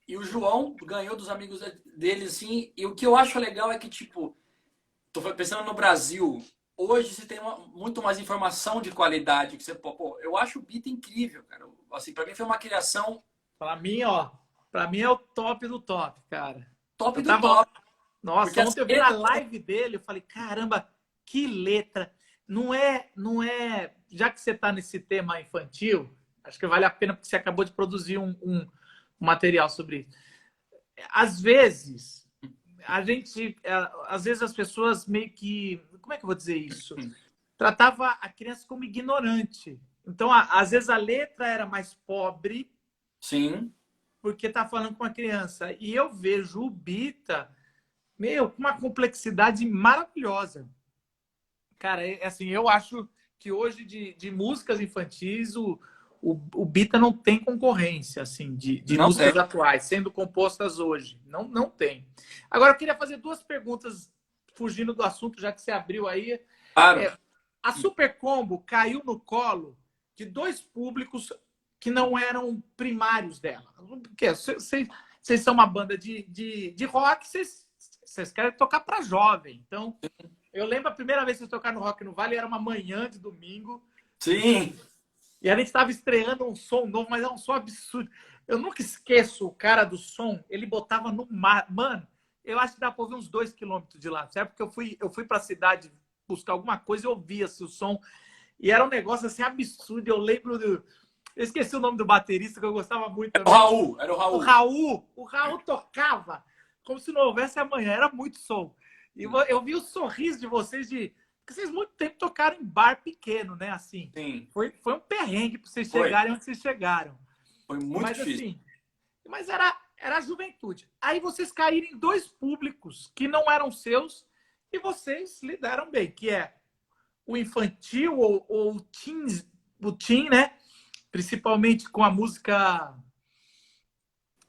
E o João ganhou dos amigos dele, assim. E o que eu acho legal é que, tipo, tô pensando no Brasil, hoje você tem muito mais informação de qualidade. Que você, pô, eu acho o beat incrível, cara. Assim, pra mim foi uma criação Pra mim, ó, pra mim é o top do top, cara. top Eu do tava, top. nossa, Porque ontem eu vi na live dele, eu falei, caramba, que letra. Não é, já que você está nesse tema infantil, acho que vale a pena porque você acabou de produzir um material sobre isso. Às vezes, às vezes as pessoas meio que, como é que eu vou dizer isso? Tratava a criança como ignorante. Então, às vezes a letra era mais pobre. Sim. Porque tá falando com a criança. E eu vejo o Bita, meu, com uma complexidade maravilhosa. Cara, assim, eu acho que hoje de músicas infantis, o Bita não tem concorrência, assim, de Não tem. músicas atuais, sendo compostas hoje. Não tem. Agora, eu queria fazer duas perguntas, fugindo do assunto, já que você abriu aí. Claro. A Super Combo caiu no colo de dois públicos que não eram primários dela. Porque vocês são uma banda de rock, vocês querem tocar para jovem. Então, eu lembro a primeira vez que vocês tocaram no Rock no Vale, era uma manhã de domingo. Sim. E a gente estava estreando um som novo, mas é um som absurdo. Eu nunca esqueço o cara do som, ele botava no mar. Mano, eu acho que dá para ouvir uns 2 quilômetros de lá, certo? Porque eu fui para a cidade buscar alguma coisa e ouvia-se o som. E era um negócio assim absurdo. Eu lembro do. Eu esqueci o nome do baterista, que eu gostava muito também. Era o Raul. O Raul tocava como se não houvesse amanhã. Era muito som. E eu vi o sorriso de vocês porque vocês muito tempo tocaram em bar pequeno, né? Assim. Sim. Foi um perrengue para vocês chegarem onde vocês chegaram. Foi muito difícil. Assim, mas era a juventude. Aí vocês caíram em dois públicos que não eram seus e vocês lidaram bem, que é o infantil ou o teen, né? Principalmente com a música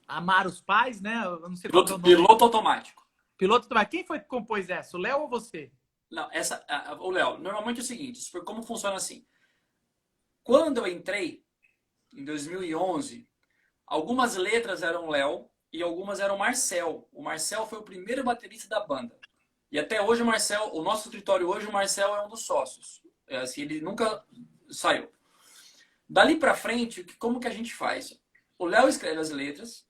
Amar os Pais, né? Eu não sei qual é o nome. Piloto automático. Piloto automático. Quem foi que compôs essa? O Léo ou você? Não, o Léo, normalmente é o seguinte, como funciona assim. Quando eu entrei, em 2011, algumas letras eram Léo e algumas eram Marcel. O Marcel foi o primeiro baterista da banda. E até hoje o nosso escritório hoje, o Marcel é um dos sócios. Assim, ele nunca saiu. Dali pra frente, como que a gente faz? O Léo escreve as letras,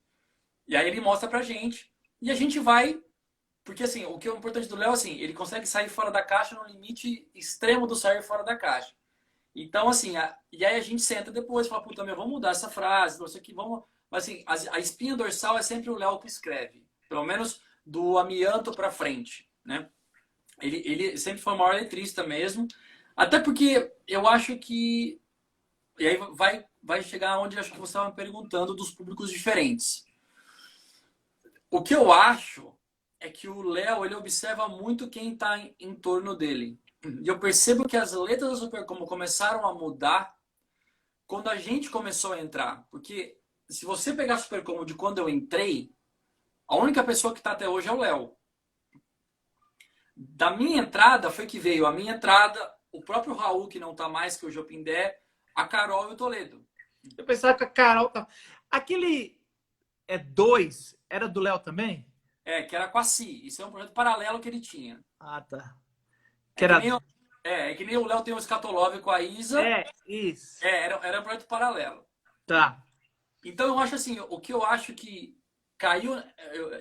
e aí ele mostra pra gente, e a gente vai... Porque, assim, o que é importante do Léo, assim, ele consegue sair fora da caixa no limite extremo do sair fora da caixa. Então, assim, e aí a gente senta depois e fala, puta, vamos mudar essa frase, isso aqui, vamos... Mas, assim, a espinha dorsal é sempre o Léo que escreve. Pelo menos do amianto pra frente, né? Ele sempre foi o maior letrista mesmo. Até porque eu acho que... E aí vai chegar onde eu acho que você estava me perguntando dos públicos diferentes. O que eu acho é que o Léo, ele observa muito quem está em torno dele. E eu percebo que as letras da Super Combo começaram a mudar quando a gente começou a entrar. Porque se você pegar a Super Combo de quando eu entrei, a única pessoa que está até hoje é o Léo. Da minha entrada foi que veio a minha entrada, o próprio Raul, que não está mais, que é o Jopindé, a Carol e o Toledo. Eu pensava que a Carol... Aquele 2 era do Léo também? Que era com a Si. Isso é um projeto paralelo que ele tinha. Ah, tá. Que nem o Léo tem um Skatolov com a Isa. Isso. Era um projeto paralelo. Tá. Então eu acho assim, o que eu acho que caiu...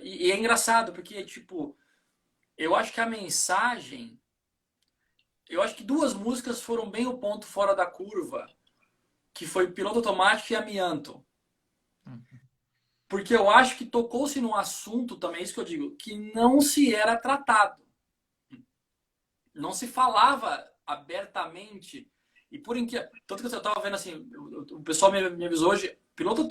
E é engraçado, porque, tipo, eu acho que a mensagem... Eu acho que duas músicas foram bem o ponto fora da curva, que foi Piloto Automático e Amianto. Porque eu acho que tocou-se num assunto também, isso que eu digo, que não se era tratado. Não se falava abertamente. E por inquieto. Tanto que eu estava vendo assim, o pessoal me avisou hoje, olha que piloto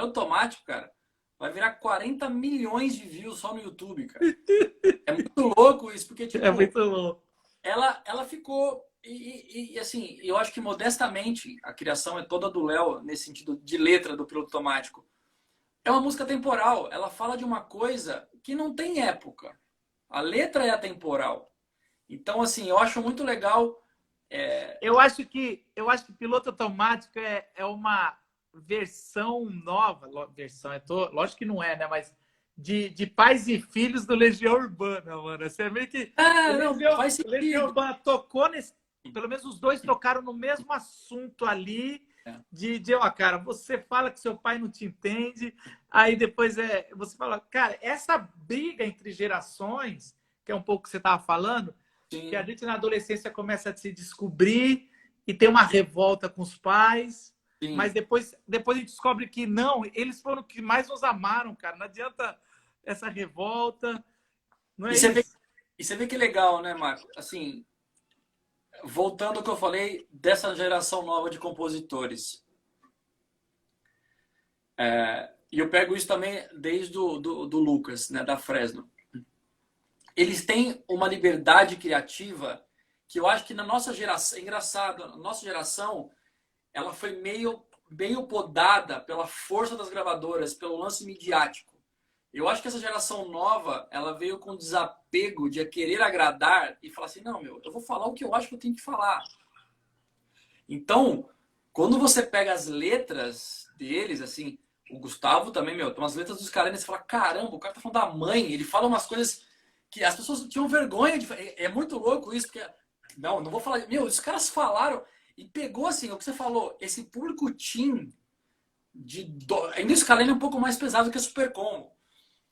automático, cara. vai virar 40 milhões de views só no YouTube, cara. É muito louco isso, porque, É tipo, muito louco. ela ficou. Assim, eu acho que modestamente a criação é toda do Léo, nesse sentido de letra do Piloto Automático. É uma música temporal. Ela fala de uma coisa que não tem época. A letra é atemporal. Então, assim, eu acho muito legal. Eu acho que piloto automático é uma versão nova, versão, lógico que não é, né? Mas de pais e filhos do Legião Urbana, mano. Você vê que o Não, Legião, faz o Legião sentido. Urbana tocou nesse. Pelo menos os dois tocaram no mesmo assunto ali. É, Ó, cara, você fala que seu pai não te entende, aí depois você fala, cara, essa briga entre gerações, que é um pouco que você estava falando, que a sim, gente na adolescência começa a se descobrir e tem uma revolta com os pais, mas sim. depois a gente descobre que não, eles foram que mais nos amaram, cara. Não adianta essa revolta, não E é você vê, isso? e você vê que legal, né, Marco? Assim, voltando ao que eu falei dessa geração nova de compositores. E eu pego isso também desde do Lucas, né, da Fresno. Eles têm uma liberdade criativa que eu acho que na nossa geração, é engraçado, a nossa geração, ela foi meio podada pela força das gravadoras, pelo lance midiático. Eu acho que essa geração nova, ela veio com desapego de querer agradar e falar assim, não, meu, eu vou falar o que eu acho que eu tenho que falar. Então, quando você pega as letras deles, assim, o Gustavo também, meu, tem umas letras dos caras e você fala, caramba, o cara tá falando da mãe, ele fala umas coisas que as pessoas tinham vergonha de. É muito louco isso, porque. Não vou falar. Meu, os caras falaram e pegou assim, o que você falou, esse público teen ainda o Scalene é um pouco mais pesado que a Super Combo,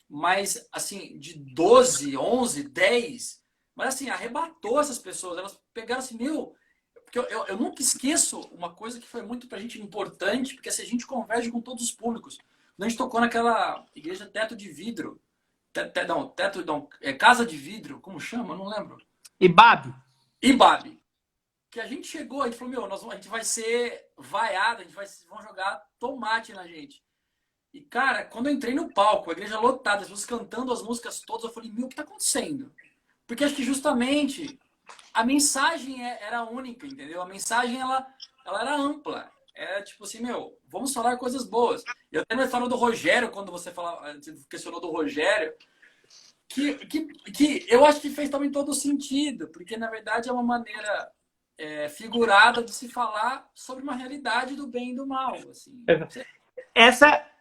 mas assim, de 12, 11, 10, mas assim, arrebatou essas pessoas, elas pegaram assim, meu, porque eu nunca esqueço uma coisa que foi muito pra gente importante, porque assim, a gente converge com todos os públicos. Quando a gente tocou naquela igreja Teto de Vidro, não, Casa de Vidro, como chama? Eu não lembro. E Babi, Ibabe. Que a gente chegou, a gente falou, meu, a gente vai ser vaiado, vão jogar tomate na gente. E, cara, quando eu entrei no palco, a igreja lotada, as pessoas cantando as músicas todas, eu falei, meu, o que tá acontecendo? Porque acho que justamente a mensagem era única, entendeu? A mensagem, ela era ampla. Era tipo assim, meu, vamos falar coisas boas. Eu até me falando do Rogério, quando você questionou do Rogério, que eu acho que fez também todo sentido, porque na verdade é uma maneira figurada de se falar sobre uma realidade do bem e do mal. Assim.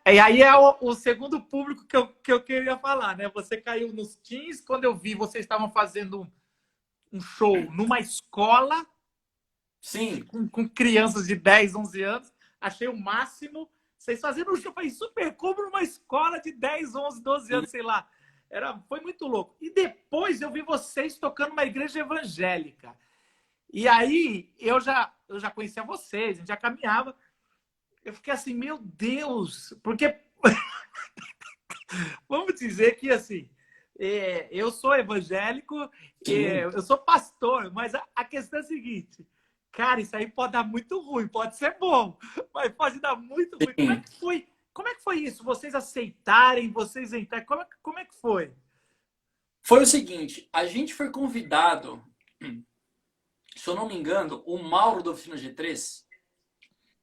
e aí é o segundo público que eu queria falar, né? Você caiu nos teens, quando eu vi, vocês estavam fazendo um show numa escola Sim, com crianças de 10, 11 anos. Achei o máximo. Vocês fazendo um show foi super como numa escola de 10, 11, 12 sim, anos, sei lá. Foi muito louco. E depois eu vi vocês tocando uma igreja evangélica. E aí eu já conhecia vocês, a gente já caminhava. Eu fiquei assim, meu Deus, porque vamos dizer que assim, eu sou evangélico, sim. eu sou pastor, mas a questão é a seguinte, cara, isso aí pode dar muito ruim, pode ser bom, mas pode dar muito ruim. Como é Sim. que foi? Como é que foi isso? Vocês aceitarem, vocês entrarem? Como é que foi? Foi o seguinte, a gente foi convidado, se eu não me engano, o Mauro da Oficina G3,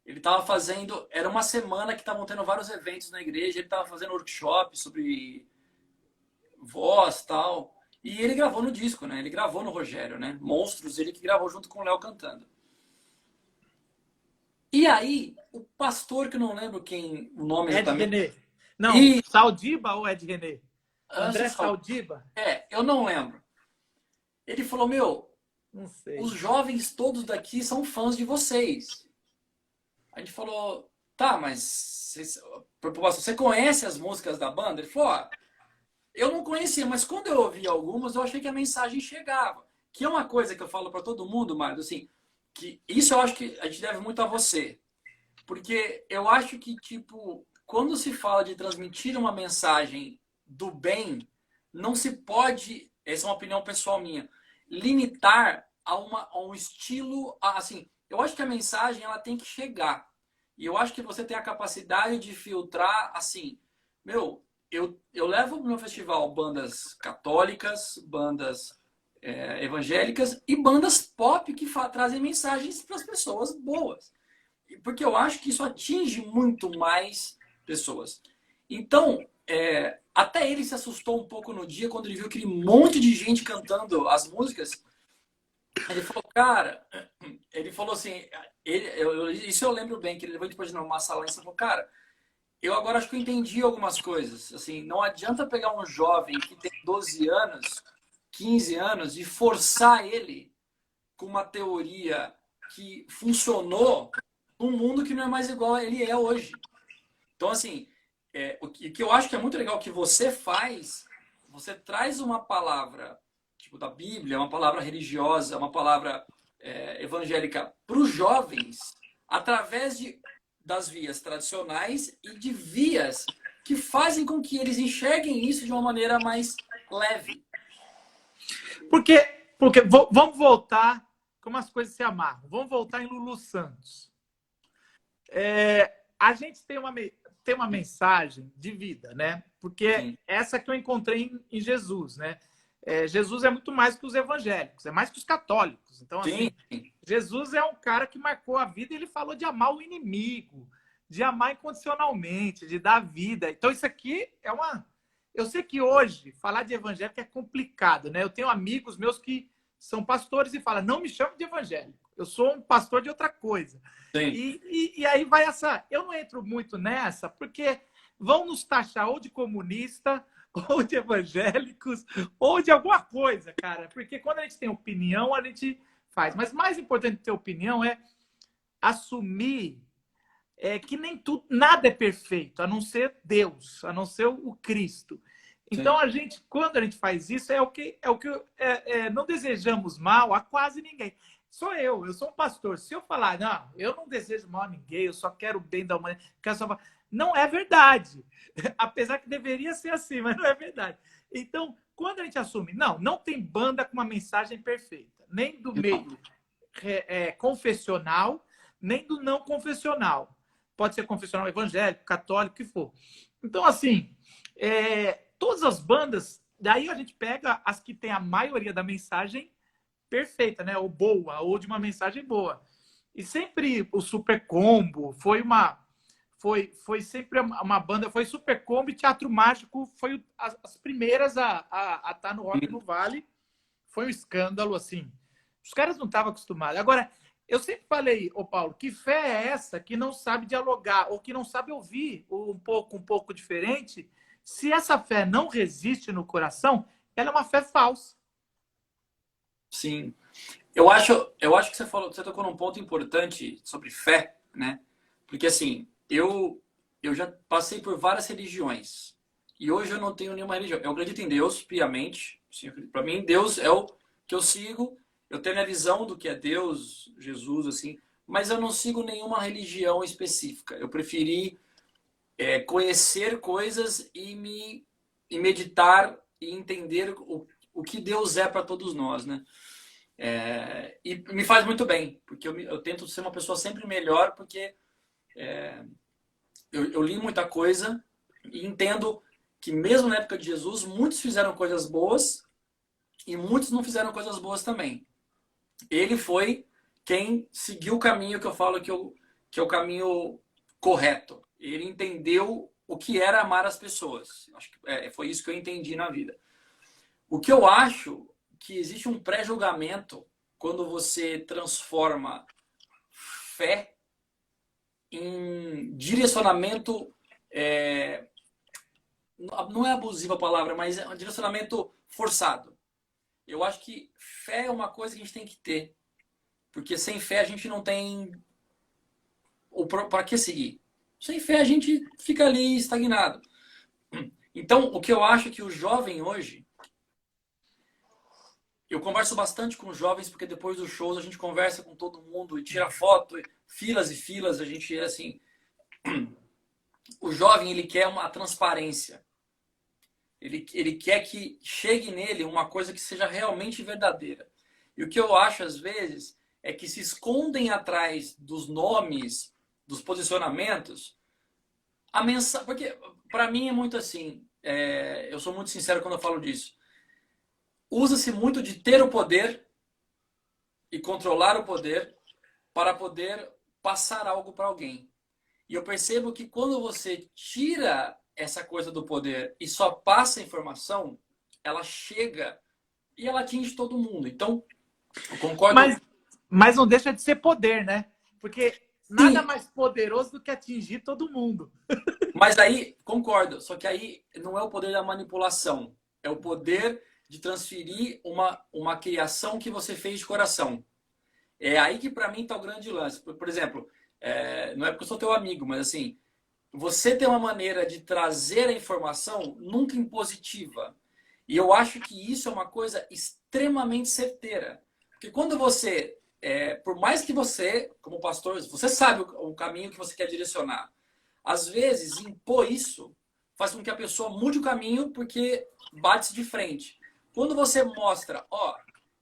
ele estava fazendo, era uma semana que estavam tendo vários eventos na igreja, ele estava fazendo workshop sobre voz e tal. E ele gravou no disco, né? Ele gravou no Rogério, né? Monstros, ele que gravou junto com o Léo cantando. E aí, o pastor, que eu não lembro quem o nome Ed exatamente. René. Não, E Saldiba ou Ed René? você André sabe. Saldiba? Eu não lembro. Ele falou: Meu, Não os sei. jovens todos daqui são fãs de vocês. A gente falou: Tá, mas você conhece as músicas da banda? Ele falou: Eu não conhecia, mas quando eu ouvi algumas, eu achei que a mensagem chegava. Que é uma coisa que eu falo para todo mundo, Mário, assim, que isso eu acho que a gente deve muito a você. Porque eu acho que, tipo, quando se fala de transmitir uma mensagem do bem, não se pode, essa é uma opinião pessoal minha, limitar a um estilo, assim, eu acho que a mensagem ela tem que chegar. E eu acho que você tem a capacidade de filtrar, assim, eu levo no meu festival bandas católicas, bandas evangélicas e bandas pop que trazem mensagens para as pessoas boas. Porque eu acho que isso atinge muito mais pessoas. Então, até ele se assustou um pouco no dia quando ele viu aquele monte de gente cantando as músicas. Ele falou, cara, ele falou assim, isso eu lembro bem, que ele levou depois numa sala e falou, cara, eu agora acho que eu entendi algumas coisas. Assim, não adianta pegar um jovem que tem 12 anos, 15 anos e forçar ele com uma teoria que funcionou num mundo que não é mais igual a ele é hoje. Então, assim, o que eu acho que é muito legal que você faz, você traz uma palavra, tipo, da Bíblia, uma palavra religiosa, uma palavra evangélica para os jovens, através das vias tradicionais e de vias que fazem com que eles enxerguem isso de uma maneira mais leve. Porque vamos voltar como as coisas se amarram. Vamos voltar em Lulu Santos. A gente tem uma mensagem de vida, né? Porque Sim. essa que eu encontrei em Jesus, né? Jesus é muito mais que os evangélicos, é mais que os católicos. Então, assim, Sim. Jesus é um cara que marcou a vida e ele falou de amar o inimigo, de amar incondicionalmente, de dar vida. Então, isso aqui é uma... Eu sei que hoje falar de evangélico é complicado, né? Eu tenho amigos meus que são pastores e falam, não me chame de evangélico, eu sou um pastor de outra coisa. Sim. E aí vai essa... Eu não entro muito nessa, porque vão nos taxar ou de comunista, ou de evangélicos, ou de alguma coisa, cara. Porque quando a gente tem opinião, a gente faz. Mas mais importante de ter opinião é assumir que nem tudo, nada é perfeito, a não ser Deus, a não ser o Cristo. Então, a gente, quando a gente faz isso, não desejamos mal a quase ninguém. Eu sou um pastor. Se eu falar, não, eu não desejo mal a ninguém, eu só quero o bem da humanidade, não é verdade. Apesar que deveria ser assim, mas não é verdade. Então, quando a gente assume, não tem banda com uma mensagem perfeita, nem do meio confessional, nem do não confessional. Pode ser confessional evangélico, católico, o que for. Então, assim, todas as bandas, daí a gente pega as que tem a maioria da mensagem perfeita, né? Ou boa, ou de uma mensagem boa. E sempre o Super Combo foi sempre uma banda, foi Super Combo e Teatro Mágico, foi as primeiras a estar no Rock no Vale. Foi um escândalo, assim. Os caras não estavam acostumados. Agora, eu sempre falei, Paulo, que fé é essa que não sabe dialogar ou que não sabe ouvir um pouco diferente? Se essa fé não resiste no coração, ela é uma fé falsa. Sim. Eu acho que você tocou num ponto importante sobre fé, né? Porque assim, eu já passei por várias religiões e hoje eu não tenho nenhuma religião. Eu acredito em Deus piamente. Para mim, Deus é o que eu sigo. Eu tenho a visão do que é Deus, Jesus, assim, mas eu não sigo nenhuma religião específica. Eu preferi conhecer coisas e meditar e entender o que Deus é para todos nós, né? E me faz muito bem, porque eu tento ser uma pessoa sempre melhor, porque eu li muita coisa e entendo que mesmo na época de Jesus, muitos fizeram coisas boas e muitos não fizeram coisas boas também. Ele foi quem seguiu o caminho que eu falo que é o caminho correto. Ele entendeu o que era amar as pessoas. Acho que foi isso que eu entendi na vida. O que eu acho que existe um pré-julgamento quando você transforma fé em direcionamento, não é abusiva a palavra, mas é um direcionamento forçado. Eu acho que fé é uma coisa que a gente tem que ter, porque sem fé a gente não tem para que seguir. Sem fé a gente fica ali estagnado. Então, o que eu acho é que o jovem hoje, eu converso bastante com os jovens, porque depois dos shows a gente conversa com todo mundo e tira foto, filas e filas, a gente é assim... O jovem, ele quer uma transparência. Ele quer que chegue nele uma coisa que seja realmente verdadeira. E o que eu acho, às vezes, é que se escondem atrás dos nomes, dos posicionamentos, A mensagem, porque para mim é muito assim, eu sou muito sincero quando eu falo disso. Usa-se muito de ter o poder e controlar o poder para poder passar algo para alguém. E eu percebo que quando você tira essa coisa do poder e só passa a informação, ela chega e ela atinge todo mundo. Então, eu concordo. Mas, mas não deixa de ser poder, né? Porque nada Sim, mais poderoso do que atingir todo mundo. mas aí, concordo. Só que aí não é o poder da manipulação. É o poder de transferir uma criação que você fez de coração. É aí que para mim está o grande lance. Por exemplo, não é porque eu sou teu amigo, mas assim, você tem uma maneira de trazer a informação nunca impositiva. E eu acho que isso é uma coisa extremamente certeira. Porque quando você, por mais que você, como pastor, você sabe o caminho que você quer direcionar. Às vezes, impor isso faz com que a pessoa mude o caminho porque bate-se de frente. Quando você mostra, ó,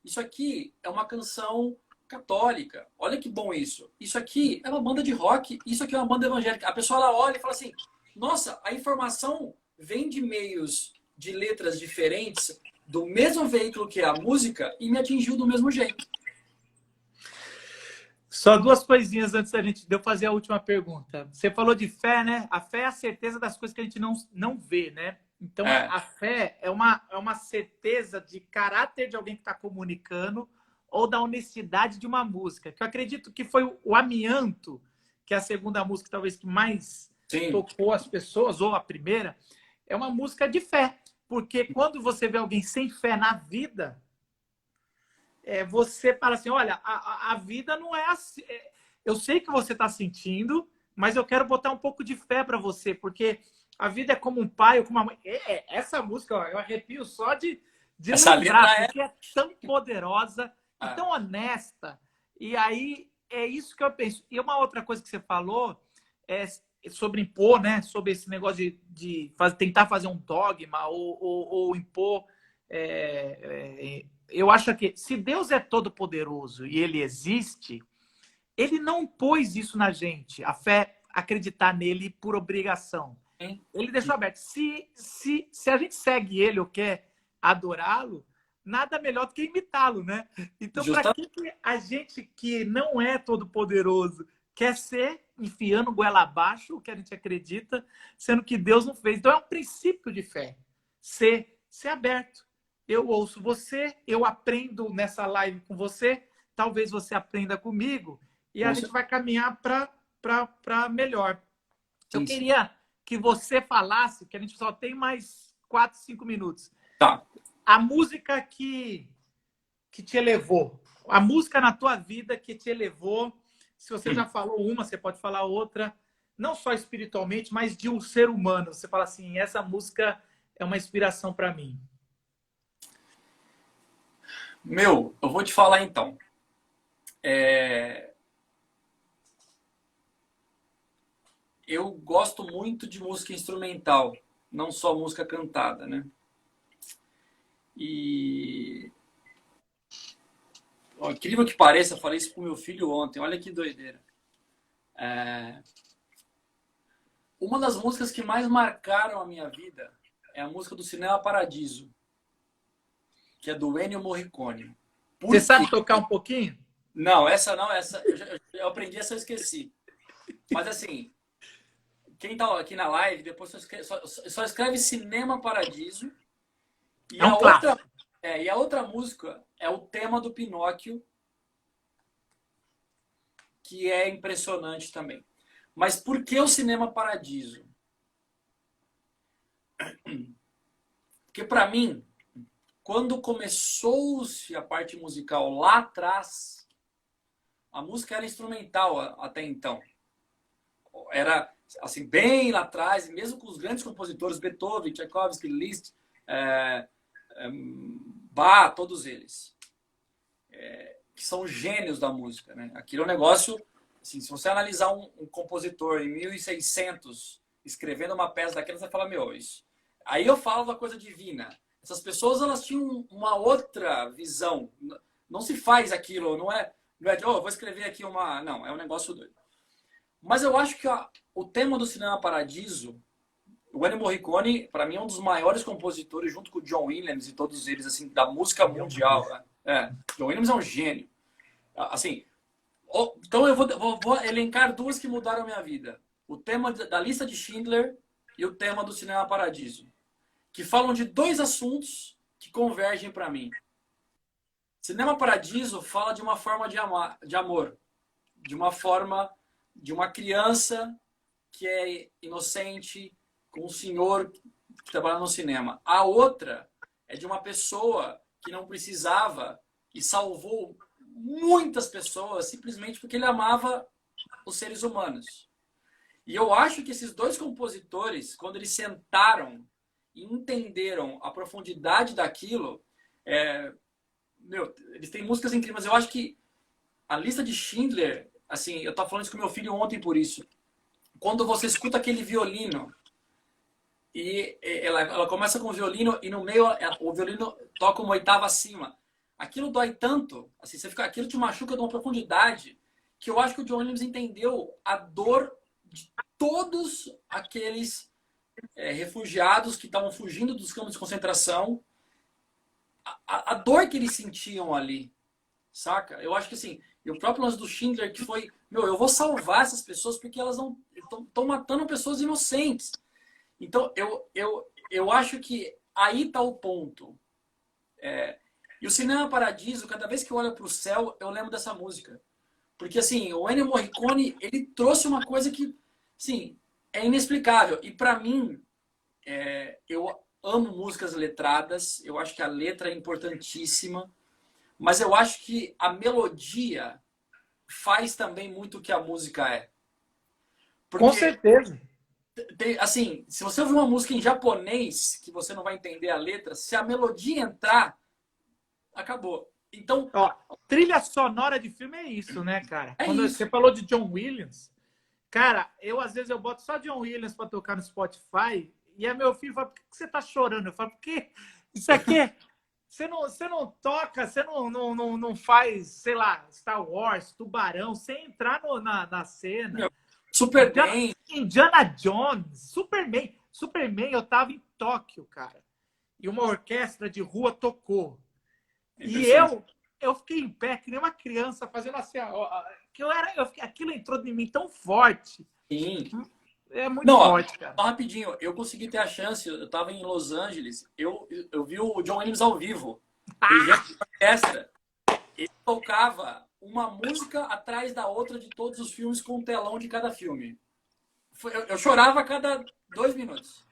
isso aqui é uma canção católica, olha que bom isso. Isso aqui é uma banda de rock, isso aqui é uma banda evangélica. A pessoa ela olha e fala assim, nossa, a informação vem de meios de letras diferentes, do mesmo veículo que é a música, e me atingiu do mesmo jeito. Só duas coisinhas antes da gente de eu fazer a última pergunta. Você falou de fé, né? A fé é a certeza das coisas que a gente não vê, né? Então, É, a fé é uma certeza de caráter de alguém que está comunicando ou da honestidade de uma música. Que eu acredito que foi o Amianto, que é a segunda música talvez que mais sim, tocou as pessoas, ou a primeira, é uma música de fé. Porque quando você vê alguém sem fé na vida, você fala assim, olha, a vida não é assim. Eu sei que você está sentindo, mas eu quero botar um pouco de fé para você, porque a vida é como um pai ou como uma mãe. Essa música, ó, eu arrepio só de essa letra lembrar, é. porque é tão poderosa e Ah, tão honesta. E aí é isso que eu penso. E uma outra coisa que você falou é sobre impor, né? Sobre esse negócio tentar fazer um dogma ou impor. Eu acho que se Deus é todo poderoso e ele existe, ele não pôs isso na gente, a fé, acreditar nele por obrigação. sim, Ele deixou aberto. Se a gente segue ele ou quer adorá-lo, nada melhor do que imitá-lo, né? Então, para justa, que a gente que não é todo poderoso quer ser enfiando goela abaixo o que a gente acredita, sendo que Deus não fez? Então, é um princípio de fé. Ser aberto. Eu ouço você, eu aprendo nessa live com você, talvez você aprenda comigo, e a com gente certeza. vai caminhar para melhor. Eu Sim, sim. queria que você falasse, que a gente só tem mais 4, 5 minutos, Tá. a música que te elevou, a música na tua vida que te elevou. Se você já falou uma, você pode falar outra, não só espiritualmente, mas de um ser humano. Você fala assim, essa música é uma inspiração para mim. Meu, eu vou te falar então. É, eu gosto muito de música instrumental, não só música cantada, né? E, ó, incrível que pareça, eu falei isso pro meu filho ontem, olha que doideira. Uma das músicas que mais marcaram a minha vida é a música do Cinema Paradiso, que é do Ennio Morricone. Você Por quê? sabe tocar um pouquinho? Não, essa não, essa eu aprendi, essa eu esqueci. Mas assim, quem tá aqui na live, depois só escreve Cinema Paradiso. E É um a outra, clássico. e a outra música é o tema do Pinóquio, que é impressionante também. Mas por que o Cinema Paradiso? Porque para mim, quando começou-se a parte musical lá atrás, a música era instrumental até então. Era assim bem lá atrás, mesmo com os grandes compositores, Beethoven, Tchaikovsky, Liszt, é, Bach, todos eles, que são gênios da música, né? Aquilo é um negócio, assim, se você analisar um compositor em 1600 escrevendo uma peça daquela, você fala, meu, isso. Aí eu falo da coisa divina. Essas pessoas, elas tinham uma outra visão. Não se faz aquilo, não é, oh, vou escrever aqui uma... Não, é um negócio doido. Mas eu acho que o tema do Cinema Paradiso, o Ennio Morricone, para mim, é um dos maiores compositores, junto com o John Williams e todos eles, assim, da música mundial. Né? John Williams é um gênio. Assim, então eu vou elencar duas que mudaram a minha vida. O tema da lista de Schindler e o tema do Cinema Paradiso, que falam de dois assuntos que convergem para mim. Cinema Paradiso fala de uma forma de amor, de uma forma de uma criança que é inocente, com um senhor que trabalha no cinema. A outra é de uma pessoa que não precisava e salvou muitas pessoas simplesmente porque ele amava os seres humanos. E eu acho que esses dois compositores, quando eles sentaram e entenderam a profundidade daquilo, eles têm músicas incríveis. Mas eu acho que a lista de Schindler, assim, eu estava falando isso com meu filho ontem por isso. Quando você escuta aquele violino e ela começa com o violino e no meio o violino toca uma oitava acima. Aquilo dói tanto, assim, aquilo te machuca de uma profundidade que eu acho que o John Williams entendeu a dor de todos aqueles refugiados que estavam fugindo dos campos de concentração, a dor que eles sentiam ali, saca? Eu acho que assim, e o próprio lance do Schindler que foi, eu vou salvar essas pessoas porque elas não estão matando pessoas inocentes. Então, eu acho que aí está o ponto. E o Cinema Paradiso, cada vez que eu olho para o céu, eu lembro dessa música. Porque, assim, o Ennio Morricone, ele trouxe uma coisa que, sim, é inexplicável. E, para mim, eu amo músicas letradas. Eu acho que a letra é importantíssima. Mas eu acho que a melodia faz também muito o que a música é. Porque, com certeza. Assim, se você ouvir uma música em japonês, que você não vai entender a letra, se a melodia entrar, acabou. Então, trilha sonora de filme é isso, né, cara? Quando você falou de John Williams, cara, às vezes eu boto só John Williams para tocar no Spotify e aí meu filho fala, por que você tá chorando? Eu falo, porque isso aqui você não toca, você não faz, sei lá, Star Wars, Tubarão, sem entrar na cena. Superman. Indiana Jones, Superman, eu tava em Tóquio, cara. E uma orquestra de rua tocou. E eu fiquei em pé, que nem uma criança, fazendo assim, aquilo entrou em mim tão forte. Sim. É muito forte, cara. Rapidinho, eu consegui ter a chance, eu estava em Los Angeles, eu vi o John Williams ao vivo. Orquestra. Ele tocava uma música atrás da outra de todos os filmes com um telão de cada filme. Eu chorava a cada 2 minutos.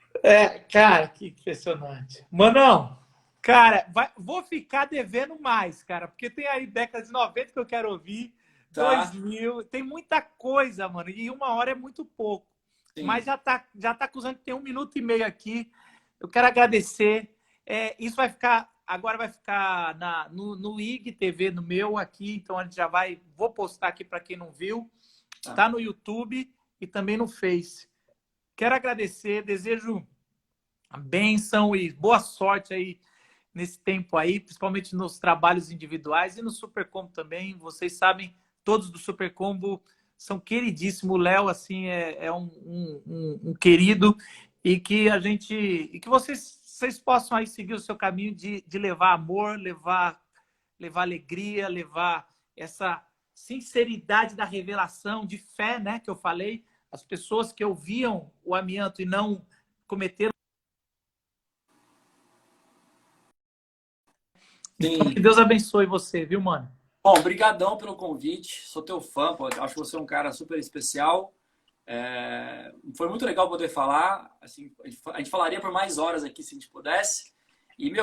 Cara, que impressionante. Manão, cara, vou ficar devendo mais, cara, porque tem aí década de 90 que eu quero ouvir, 2000, tem muita coisa, mano, e 1 hora é muito pouco. Sim. Mas já tá acusando que tem 1 minuto e meio aqui. Eu quero agradecer. Isso agora vai ficar no IG TV, no meu aqui, então a gente já vou postar aqui para quem não viu. Tá no YouTube e também no Face. Quero agradecer, desejo a bênção e boa sorte aí nesse tempo aí, principalmente nos trabalhos individuais e no Super Combo também. Vocês sabem, todos do Super Combo são queridíssimos. O Léo, assim, é um querido e que vocês possam aí seguir o seu caminho de levar amor, levar alegria, levar essa sinceridade da revelação, de fé, né, que eu falei. As pessoas que ouviam o amianto e não cometeram. Então, que Deus abençoe você, viu, mano? Bom, brigadão pelo convite. Sou teu fã, pô. Acho que você é um cara super especial. Foi muito legal poder falar. Assim, a gente falaria por mais horas aqui se a gente pudesse. E,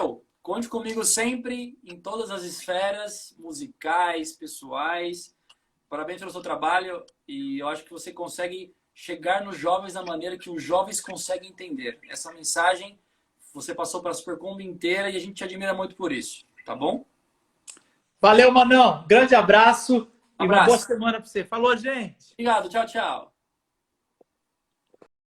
conte comigo sempre em todas as esferas musicais, pessoais. Parabéns pelo seu trabalho e eu acho que você consegue chegar nos jovens da maneira que os jovens conseguem entender. Essa mensagem você passou para a Supercombo inteira e a gente te admira muito por isso, tá bom? Valeu, Manão. Grande abraço e uma boa semana para você. Falou, gente. Obrigado. Tchau, tchau.